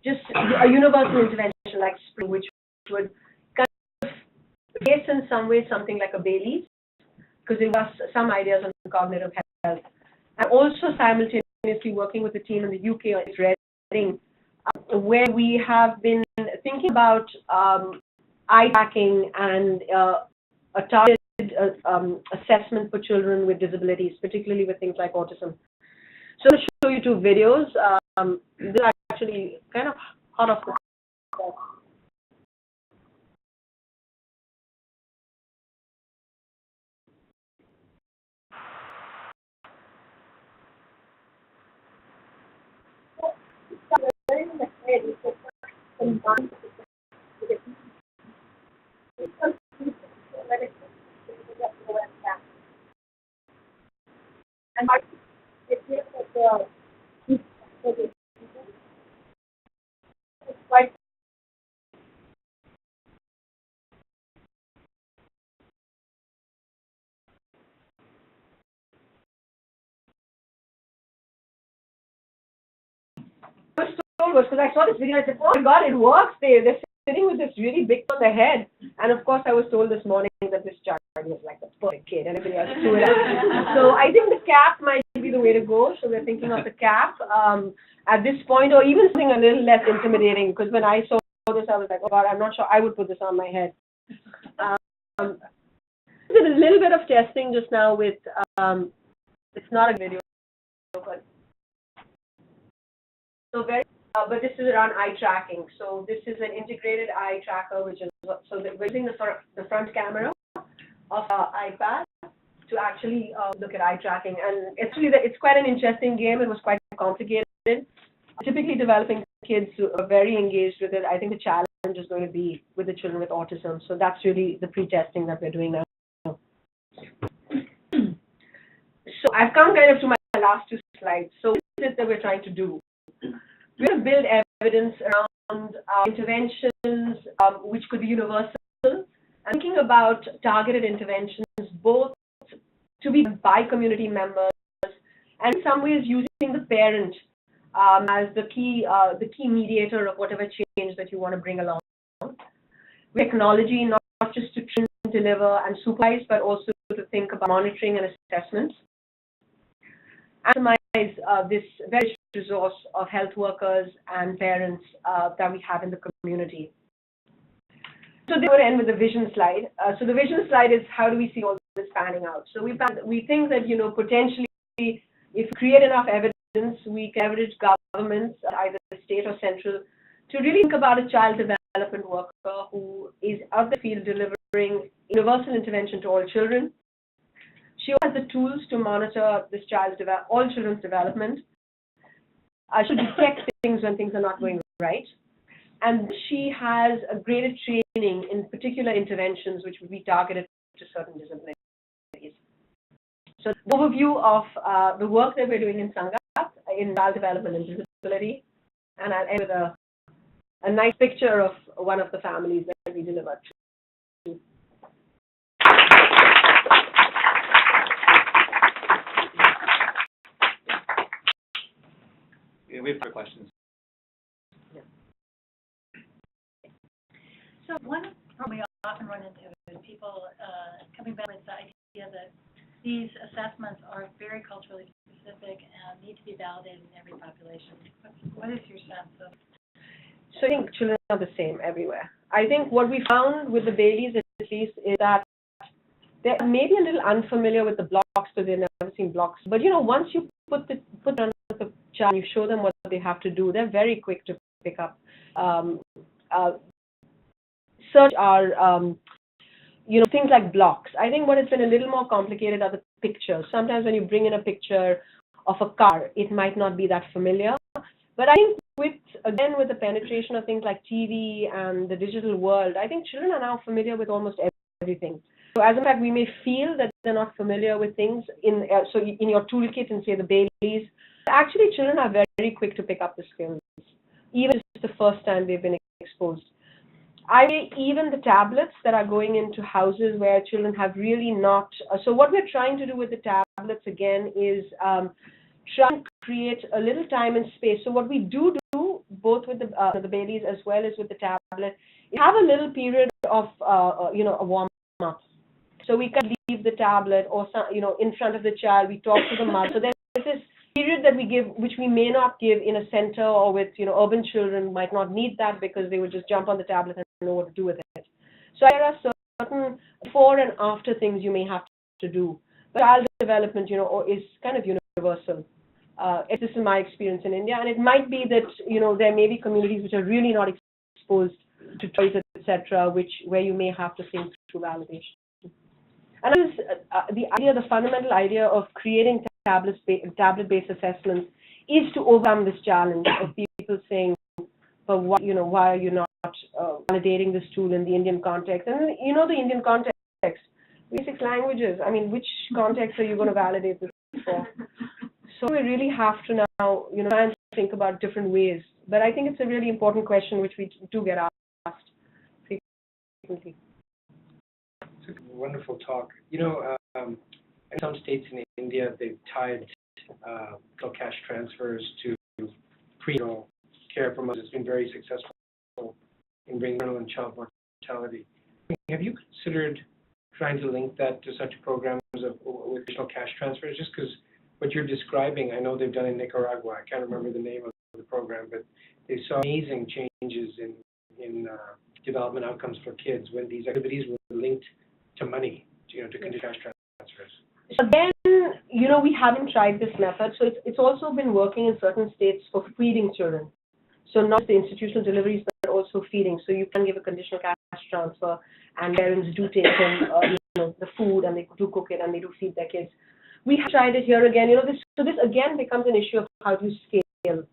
Speaker 6: just a universal intervention like spring, which would kind of base in some way something like a Bailey's, because it was some ideas on cognitive health. And also simultaneously working with the team in the UK on Reading, where we have been thinking about eye tracking and a targeted assessment for children with disabilities, particularly with things like autism. So I'm going to show you 2 videos. These are actually kind of hot off the press. And it's quite was because I saw this video and I said, oh my God, it works. They're sitting with this really big on their head. And of course, I was told this morning that this child was like the perfect kid. Everybody else threw it out. So I think the cap might be the way to go. So we're thinking of the cap at this point, or even something a little less intimidating. Because when I saw this, I was like, oh God, I'm not sure I would put this on my head. Did a little bit of testing just now with, it's not a video, but so very. But this is around eye tracking. So this is an integrated eye tracker, which is so that we're using the front camera, of iPad to actually look at eye tracking. And it's quite an interesting game. It was quite complicated. Typically, developing kids who are very engaged with it. I think the challenge is going to be with the children with autism. So that's really the pre-testing that we're doing now. So I've come kind of to my last two slides. So what is it that we're trying to do? We're going to build evidence around interventions which could be universal, and thinking about targeted interventions both to be done by community members and in some ways using the parent as the key mediator of whatever change that you want to bring along. Technology, not just to train, deliver, and supervise, but also to think about monitoring and assessments. And maximize this very resource of health workers and parents that we have in the community. So they will end with the vision slide. So the vision slide is how do we see all this panning out? So we think that, potentially if we create enough evidence, we can leverage governments, either state or central, to really think about a child development worker who is out the field delivering universal intervention to all children. She has the tools to monitor this all children's development. She'll detect things when things are not going right. And she has a greater training in particular interventions which will be targeted to certain disabilities. So the overview of the work that we're doing in Sangath in child development and disability. And I'll end with a nice picture of one of the families that we delivered to.
Speaker 5: Yeah, we have questions.
Speaker 6: Yeah.
Speaker 7: So one problem we often run into is people coming back with the idea that these assessments are very culturally specific and need to be validated in every population. What is your sense of?
Speaker 6: So I think children are the same everywhere. I think what we found with the Baileys at least is that they're maybe a little unfamiliar with the blocks because they've never seen blocks. But once you put on the child, you show them what they have to do, they're very quick to pick up. Search are things like blocks. I think what has been a little more complicated are the pictures. Sometimes when you bring in a picture of a car, it might not be that familiar. But I think with the penetration of things like TV and the digital world, I think children are now familiar with almost everything. So as a fact, we may feel that they're not familiar with things in your toolkit and say the Baileys. Actually, children are very quick to pick up the skills, even if it's the first time they've been exposed. Even the tablets that are going into houses where children have really not. So what we're trying to do with the tablets again is try to create a little time and space. So what we do both with the Baileys as well as with the tablet is have a little period of a warm up. So we can leave the tablet or in front of the child. We talk to the mother. So there's this period that we give, which we may not give in a center or with urban children might not need that because they would just jump on the tablet and know what to do with it. So there are certain before and after things you may have to do. But child development, is kind of universal. This is my experience in India, and it might be that there may be communities which are really not exposed to toys, etc., where you may have to think through validation. And that is the fundamental idea of creating tablet-based assessments is to overcome this challenge of people saying, "But why are you not validating this tool in the Indian context?" And the Indian context, basic languages. I mean, which context are you going to validate this for? So we really have to now, try and think about different ways. But I think it's a really important question which we do get asked frequently.
Speaker 4: It's a wonderful talk. In some states in India, they've tied cash transfers to prenatal care promotions. It's been very successful in bringing maternal and child mortality. Have you considered trying to link that to such programs with additional cash transfers? Just because what you're describing, I know they've done in Nicaragua. I can't remember the name of the program, but they saw amazing changes in development outcomes for kids when these activities were linked to money, to conditional cash transfers.
Speaker 6: Again, we haven't tried this method. So it's also been working in certain states for feeding children. So not the institutional deliveries, but also feeding. So you can give a conditional cash transfer, and parents do take them, the food, and they do cook it, and they do feed their kids. We have tried it here again, this again becomes an issue of how do you scale.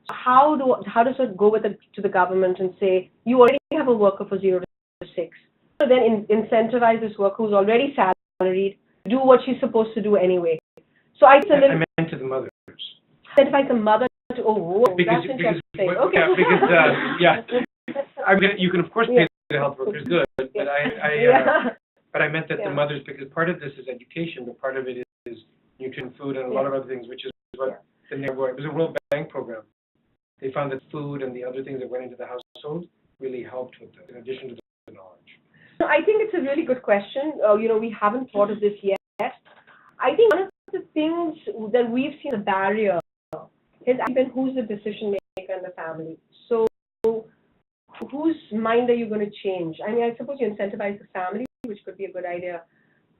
Speaker 6: So how does it go to the government and say, you already have a worker for 0 to 6. So then incentivize this worker who's already salaried, do what she's supposed to do anyway. So I
Speaker 4: meant to the mothers.
Speaker 6: Incentivize the mother to,
Speaker 4: Because,
Speaker 6: that's interesting.
Speaker 4: okay. You can of course pay the health workers good, but but I meant that the mothers, because part of this is education, but part of it is nutrition, food, and a lot of other things, which is what the it was a World Bank program. They found that food and the other things that went into the household really helped with it, in addition to the knowledge.
Speaker 6: So I think it's a really good question. We haven't thought of this yet. I think one of the things that we've seen a barrier has been who's the decision maker in the family. So whose mind are you going to change? I mean, I suppose you incentivize the family, which could be a good idea.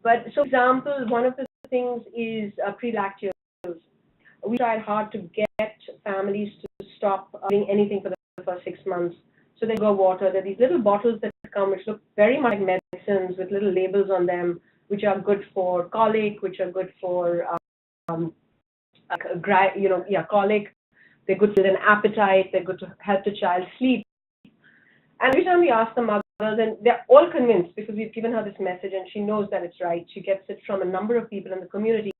Speaker 6: But, so example, one of the things is pre-lactose. We tried hard to get families to stop doing anything for the first 6 months. So they go water. There are these little bottles that come, which look very much like medicines with little labels on them, which are good for colic, which are good for colic. They're good for an appetite. They're good to help the child sleep. And every time we ask the mothers, and they're all convinced because we've given her this message and she knows that it's right. She gets it from a number of people in the community,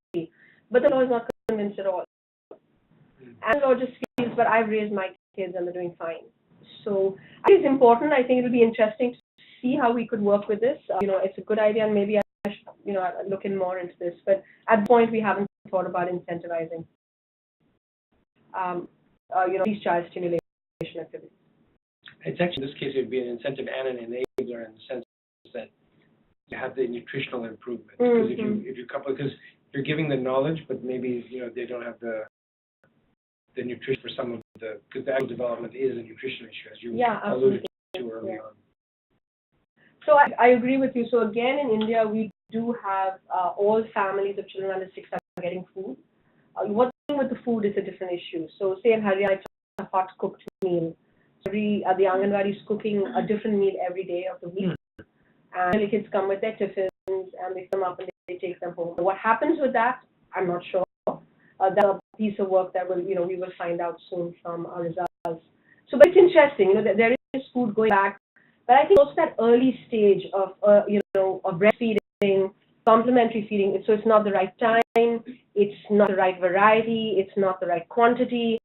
Speaker 6: but the law is not convinced at all. And the law just feels, but I've raised my kids and they're doing fine. So I think it's important. I think it'll be interesting to see how we could work with this. It's a good idea, and maybe I should, look in more into this. But at the point, we haven't thought about incentivizing, these child stimulation activities.
Speaker 4: It's actually, in this case, it would be an incentive and an enabler in the sense that you have the nutritional improvement. Because if you couple, because you're giving the knowledge, but maybe they don't have the nutrition for some of because the actual development is a nutrition issue, as you alluded to early on.
Speaker 6: So I agree with you. So again, in India, we do have all families of children under 6 are getting food. What's with the food is a different issue. So say in Haryana, it's a hot cooked meal. The Anganwadi is cooking a different meal every day of the week. And the kids come with their tiffins and they come up and they take them home. What happens with that, I'm not sure. That's a piece of work that we will find out soon from our results. So, but it's interesting, there is food going back. But I think also that early stage of, of breastfeeding, complementary feeding, so it's not the right time, it's not the right variety, it's not the right quantity.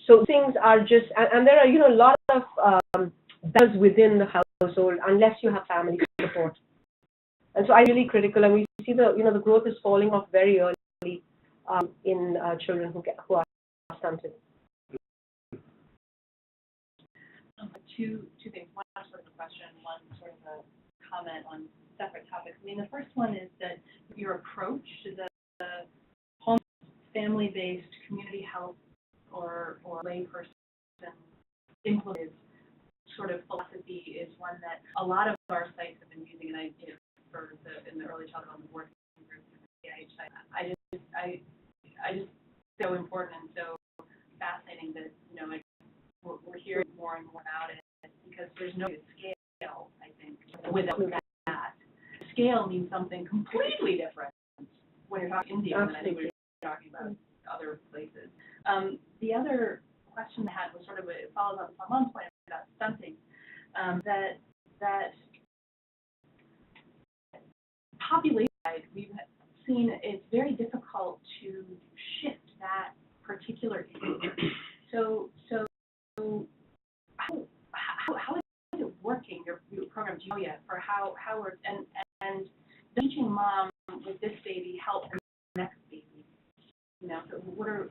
Speaker 6: So things are just, and there are, a lot of bells within the household unless you have family support. And so I'm really critical, and we see the growth is falling off very early in children who are stunted.
Speaker 7: Two things. One sort of a question, one sort of a comment on separate topics. I mean, the first one is that your approach to the home family-based community health or layperson implemented sort of philosophy is one that a lot of our sites have been using, and in the early childhood on the working group in the PIH site. I just so important and so fascinating that we're hearing more and more about it because there's no scale, I think, without that. Scale means something completely different when you're talking India than I think we're talking about other places. The other question I had was sort of it follows up on one point about stunting, that population we've seen it's very difficult to shift that particular issue. So how is it working, your program, do you know yet, for how we're, and teaching mom with this baby help the next baby? So what are...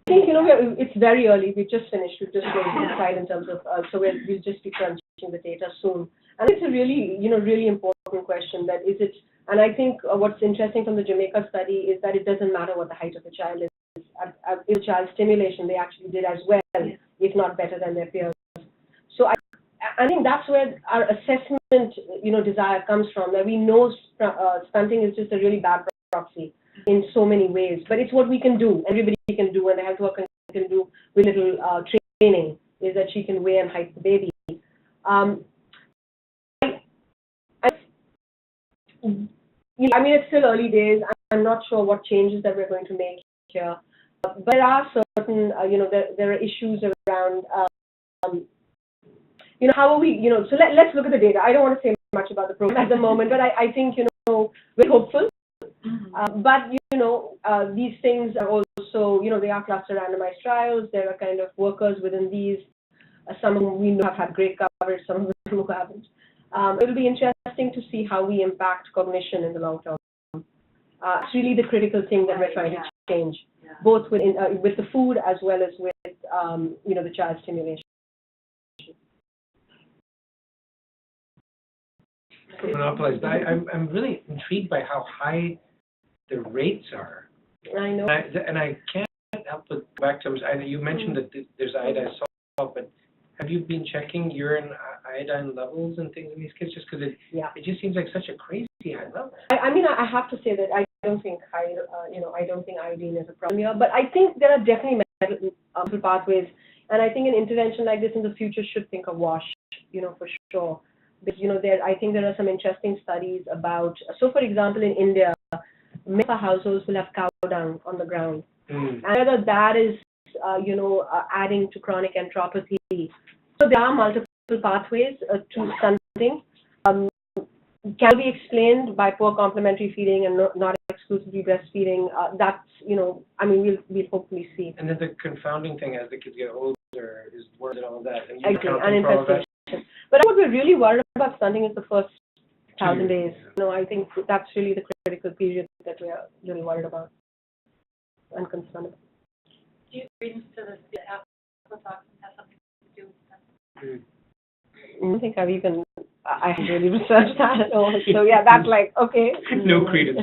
Speaker 6: I think, it's very early. We just finished. We've just going to decide in terms of, so we'll just be crunching the data soon. And it's a really, really important question that is it, and I think what's interesting from the Jamaica study is that it doesn't matter what the height of the child is. In child stimulation, they actually did as well, if not better than their peers. So I think that's where our assessment, desire comes from, that we know stunting is just a really bad proxy in so many ways, but it's what we can do. Everybody can do, and the health worker can do with little training, is that she can weigh and height the baby. Yeah, I mean, it's still early days. I'm not sure what changes that we're going to make here. But there are certain, there are issues around, how are we, so let's look at the data. I don't want to say much about the program at the moment, but I think, we're hopeful. But, these things are also, they are cluster randomized trials. There are kind of workers within these. Some of them we know have had great coverage, some of them who haven't. It'll be interesting to see how we impact cognition in the long term. It's really the critical thing that we're trying to change, both with the food as well as with, the child stimulation.
Speaker 4: Monopolized. I'm really intrigued by how high the rates are.
Speaker 6: I know.
Speaker 4: And I can't help but go back to, you mentioned that there's iodine salt, but have you been checking urine iodine levels and things in these kids? Just because it just seems like such a crazy high level.
Speaker 6: I mean, I have to say that I don't think I don't think iodine is a problem here, but I think there are definitely medical pathways, and I think an intervention like this in the future should think of WASH, for sure. Because, I think there are some interesting studies about, so for example, in India, many households will have cow dung on the ground. And whether that is, adding to chronic entropathy. So there are multiple pathways to stunting. Can be explained by poor complementary feeding and not exclusively breastfeeding. That's, we'll hopefully see.
Speaker 4: And then the confounding thing as the kids get older is worse and all that. And
Speaker 6: exactly, and infestation. But what we're really worried about stunting is the first 1,000 days. I think that's really the critical period that we are really worried about and concerned about.
Speaker 7: Do you read into this, the aflatoxin has something to do with that?
Speaker 6: I don't think I haven't really researched that at all. So yeah, that's like, okay.
Speaker 4: No credence.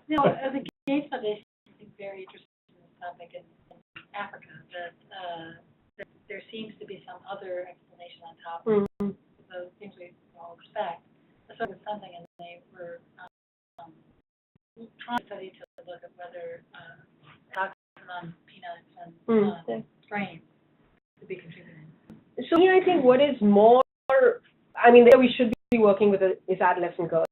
Speaker 7: No, the Gates Foundation is very interested in this topic in Africa, that there seems to be some other explanation on top of the things we all expect. So with something, and they were trying to study to look at whether toxin on peanuts and grains could be contributing.
Speaker 6: So here I think what is more, that we should be working with is adolescent girls.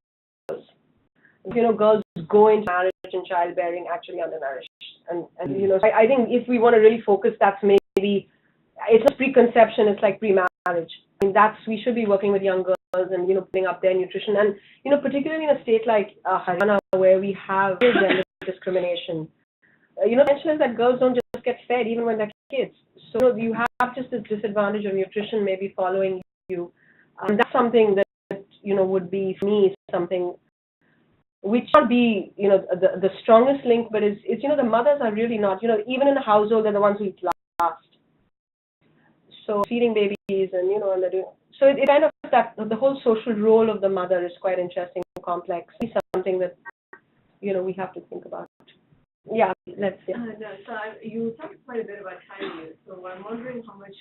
Speaker 6: Girls go into marriage and childbearing actually undernourished. And I think if we want to really focus, that's maybe, it's not preconception, it's like pre-marriage. We should be working with young girls and, putting up their nutrition. And, particularly in a state like Haryana, where we have gender discrimination, mention is that girls don't just get fed even when they're kids. So you have just this disadvantage of nutrition maybe following you. And that's something that, would be, for me, something which should be, the strongest link, but it's the mothers are really not, even in the household, they're the ones who eat last. So feeding babies and, and they're doing, so it kind of, that the whole social role of the mother is quite interesting and complex. It's something that, we have to think about. Yeah, let's see.
Speaker 1: So you talked quite a bit about time use, so I'm wondering how much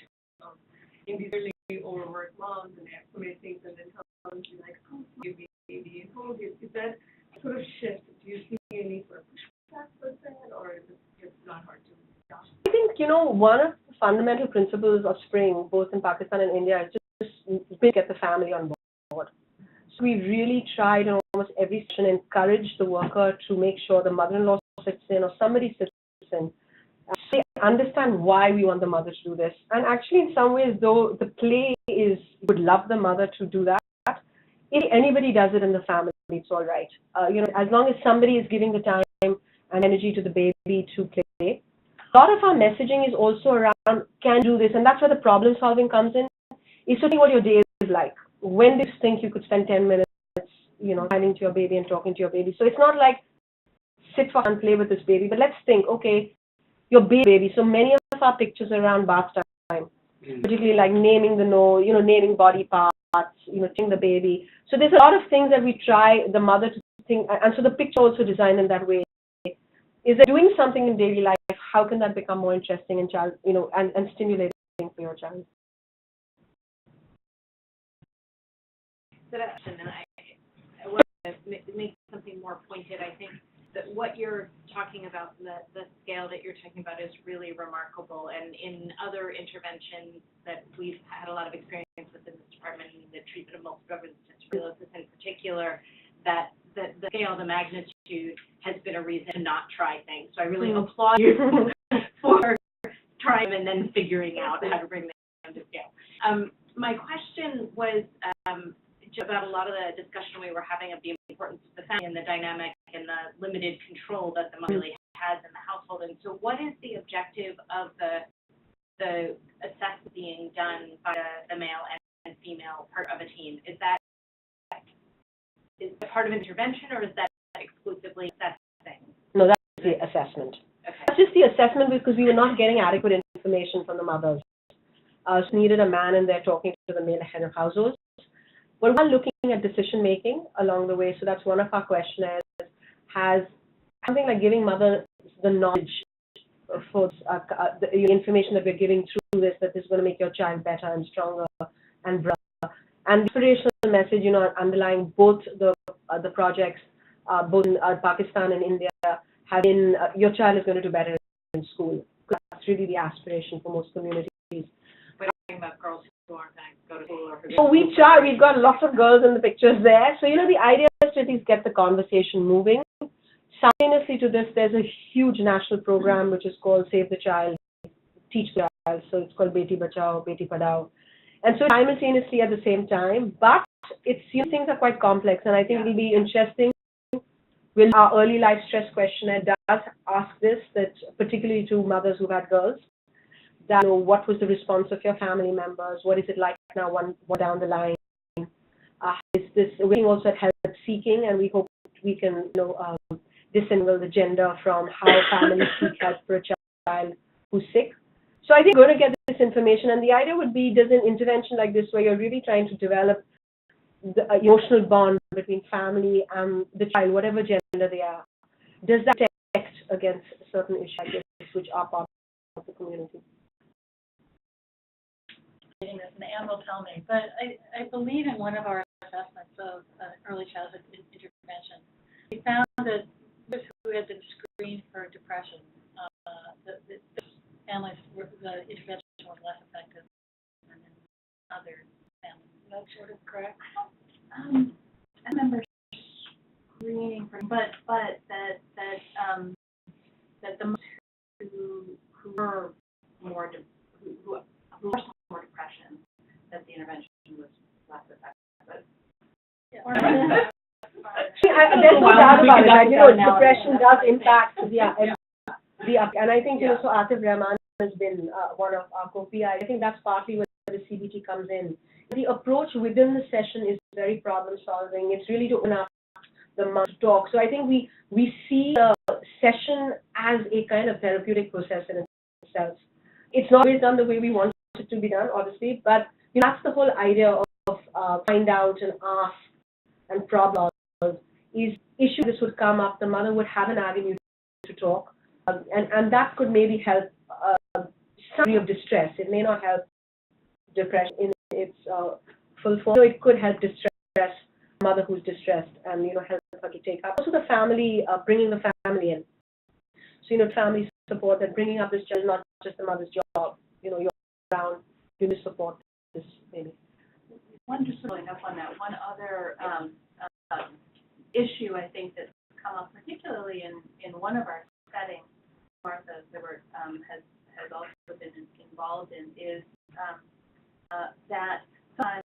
Speaker 1: in these really overworked moms and they have so many things and then comes like, oh, you baby, oh, is that sort of shift? Do you see any sort of pushback for that, or is it just not hard to stop?
Speaker 6: I think, one of the fundamental principles of Spring, both in Pakistan and India, is just get the family on board. So we really tried in almost every session encourage the worker to make sure the mother-in-law sits in or somebody sits in. They understand why we want the mother to do this. And actually, in some ways, though, the play would love the mother to do that. If anybody does it in the family, it's all right. As long as somebody is giving the time and energy to the baby to play. A lot of our messaging is also around, can do this, and that's where the problem solving comes in, is to think what your day is like. When do you think you could spend 10 minutes, finding to your baby and talking to your baby? So it's not like sit for and play with this baby, but let's think, okay, your baby. So many of our pictures are around bath time, particularly like naming the nose, naming body parts, seeing the baby. So there's a lot of things that we try the mother to think, and so the picture also designed in that way. Is that doing something in daily life, how can that become more interesting and child, and stimulating for your child?
Speaker 3: And I want to make something more pointed. I think that what you're talking about, the scale that you're talking about, is really remarkable. And in other interventions that we've had a lot of experience with in the department and the treatment of multiple drug resistant tuberculosis in particular, that the scale, the magnitude has been a reason to not try things. So I really applaud you for trying and then figuring out how to bring them to scale. My question was about a lot of the discussion we were having of the importance of the family and the dynamic and the limited control that the mother really has in the household. And so what is the objective of the assessment being done by the male and female part of a team? Is that part of intervention, or is that exclusively assessing?
Speaker 6: No, that's the assessment.
Speaker 3: Okay.
Speaker 6: That's just the assessment because we were not getting adequate information from the mothers. So needed a man in there talking to the male head of households. But we're looking at decision making along the way. So that's one of our questionnaires. Has something like giving mothers the knowledge for the information that we're giving through this, that this is going to make your child better and stronger and brighter. And the inspirational message, underlying both the projects, both in Pakistan and India, have been your child is going to do better in school. That's really the aspiration for most communities.
Speaker 3: We're talking about girls who aren't going to go to school or who
Speaker 6: So we try. We've got lots of girls in the pictures there. So the idea is to at least get the conversation moving. Simultaneously to this, there's a huge national program which is called Save the Child, Teach the Child. So it's called Beti Bachao, Beti Padhao. And so simultaneously at the same time, but things are quite complex, and I think it'll be interesting. Our early life stress questionnaire does ask this, that particularly to mothers who've had girls, that what was the response of your family members? What is it like now one down the line? Is this working also at help seeking, and we hope we can disentangle the gender from how families seek help for a child who's sick. So I think we're going to get this information, and the idea would be, does an intervention like this, where you're really trying to develop the emotional bond between family and the child, whatever gender they are, does that protect against certain issues like this, which are part of the community?
Speaker 7: This, and Anne will tell me, but I believe in one of our assessments of early childhood intervention, we found that those who had been screened for depression, the families, the intervention was less effective than in other families. Is that sort of correct?
Speaker 3: I remember screening for, but that the mothers who were more who were more depression, that the intervention was less effective.
Speaker 6: There's no doubt about it. Depression does impact and I think so Atif Rahman has been one of our co-PI. I think that's partly where the CBT comes in. The approach within the session is very problem solving. It's really to open up the mouth to talk. So I think we see the session as a kind of therapeutic process in itself. It's not always done the way we want it to be done, obviously, but that's the whole idea of find out and ask and problem solve. Is issue this would come up, the mother would have an avenue to talk, and that could maybe help some degree of distress. It may not help depression in its full form. So it could help distress a mother who's distressed, and help her to take up. Also the family, bringing the family in. So family support, that bringing up this child is not just the mother's job. You're around, you need support this maybe.
Speaker 3: One just following up on that, one other issue I think that's come up particularly in one of our settings, Martha has also been involved in, is that sometimes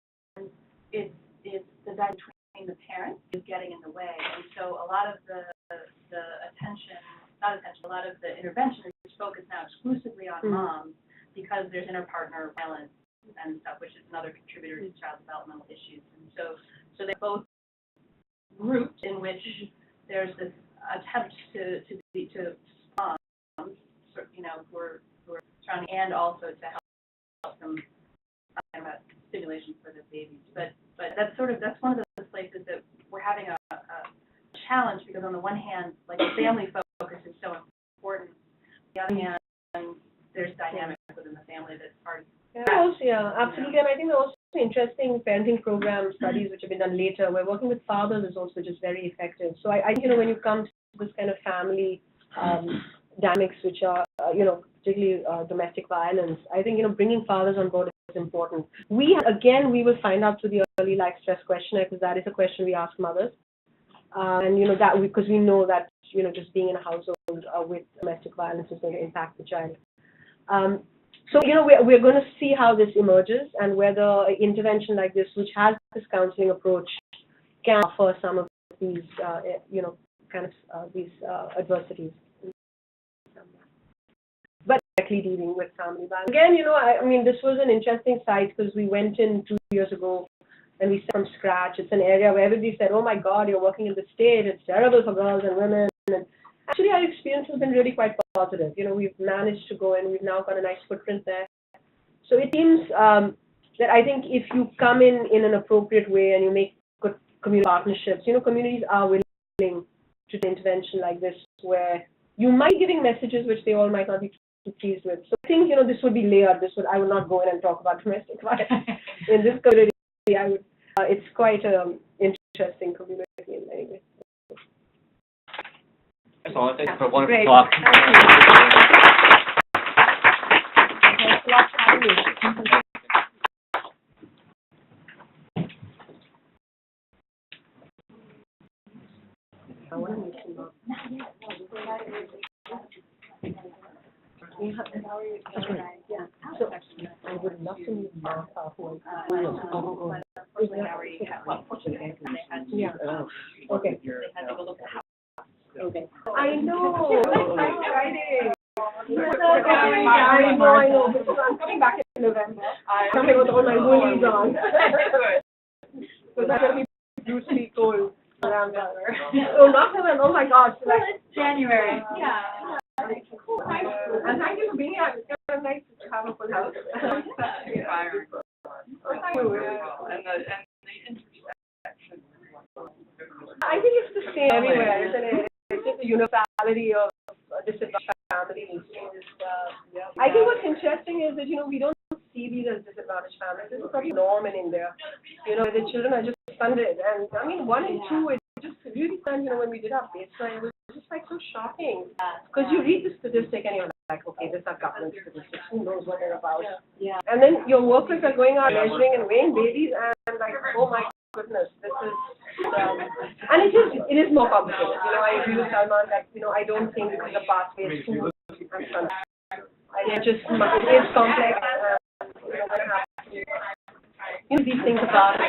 Speaker 3: it's the dynamic between the parents is getting in the way, and so a lot of the a lot of the intervention is focused now exclusively on moms because there's interpartner violence and stuff, which is another contributor to child developmental issues, and so they're both groups in which there's this attempt to moms, who are trying, and also to help them about stimulation for the babies. But that's one of those places that we're having a challenge, because on the one hand, like the family focus is so important. On the other hand, there's dynamics within the family that's hard.
Speaker 6: Yeah, absolutely. And I think there are also interesting parenting program studies which have been done later, where working with fathers is also just very effective. So I think, when you come to this kind of family dynamics, which are, particularly domestic violence, I think, bringing fathers on board is important. We will find out through the early life stress questionnaire, because that is a question we ask mothers. And, because we know that, just being in a household with domestic violence is going to impact the child. So, we're going to see how this emerges and whether intervention like this, which has this counseling approach, can offer some of these, these adversities. But directly dealing with family violence. Again, this was an interesting site because we went in 2 years ago and we started from scratch. It's an area where everybody said, oh my God, you're working in the state, it's terrible for girls and women. And actually, our experience has been really quite positive. We've managed to go in, we've now got a nice footprint there. So it seems that I think if you come in an appropriate way and you make good community partnerships, communities are willing to do intervention like this, where you might be giving messages which they all might not be too pleased with. So I think, this would be layered. I would not go in and talk about domestic violence in this community. It's quite an interesting community in many ways.
Speaker 2: That's all. Thank you for a wonderful
Speaker 6: Great.
Speaker 2: talk.
Speaker 6: Thank you. Thanks a lot for having me. I want to meet you now. Yeah. So I would love to meet Martha, who
Speaker 3: Gauri had one question, and they had to,
Speaker 6: yeah. Okay.
Speaker 3: they had to go look at the house.
Speaker 6: Okay. I know. It's exciting. I know. I'm coming back in November. I'm coming with all my woolies on. So that's going to be brutally cold around November. Oh, not November. Oh my gosh.
Speaker 3: January. Yeah.
Speaker 6: Cool. Thank you. And thank you for being here. It's so nice to have a full house.
Speaker 3: Thank you.
Speaker 6: Thank you.
Speaker 3: And the intersection.
Speaker 6: I think it's the same everywhere, isn't it? It's just the universality of disadvantaged families. I think what's interesting is that, we don't see these as disadvantaged families. This is probably norm in India, where the children are just funded. And, 1 and 2, it just really fun, when we did our baseline, it was just so shocking. Because you read the statistic and you're like, okay, this are government statistics, who knows what they're about.
Speaker 3: Yeah.
Speaker 6: And then your workers are going out measuring and weighing babies and oh my goodness, this is, and it is more complicated. I agree with Salman that, I don't think this is a pathway to and I think it is complex. We're going to have to, these things about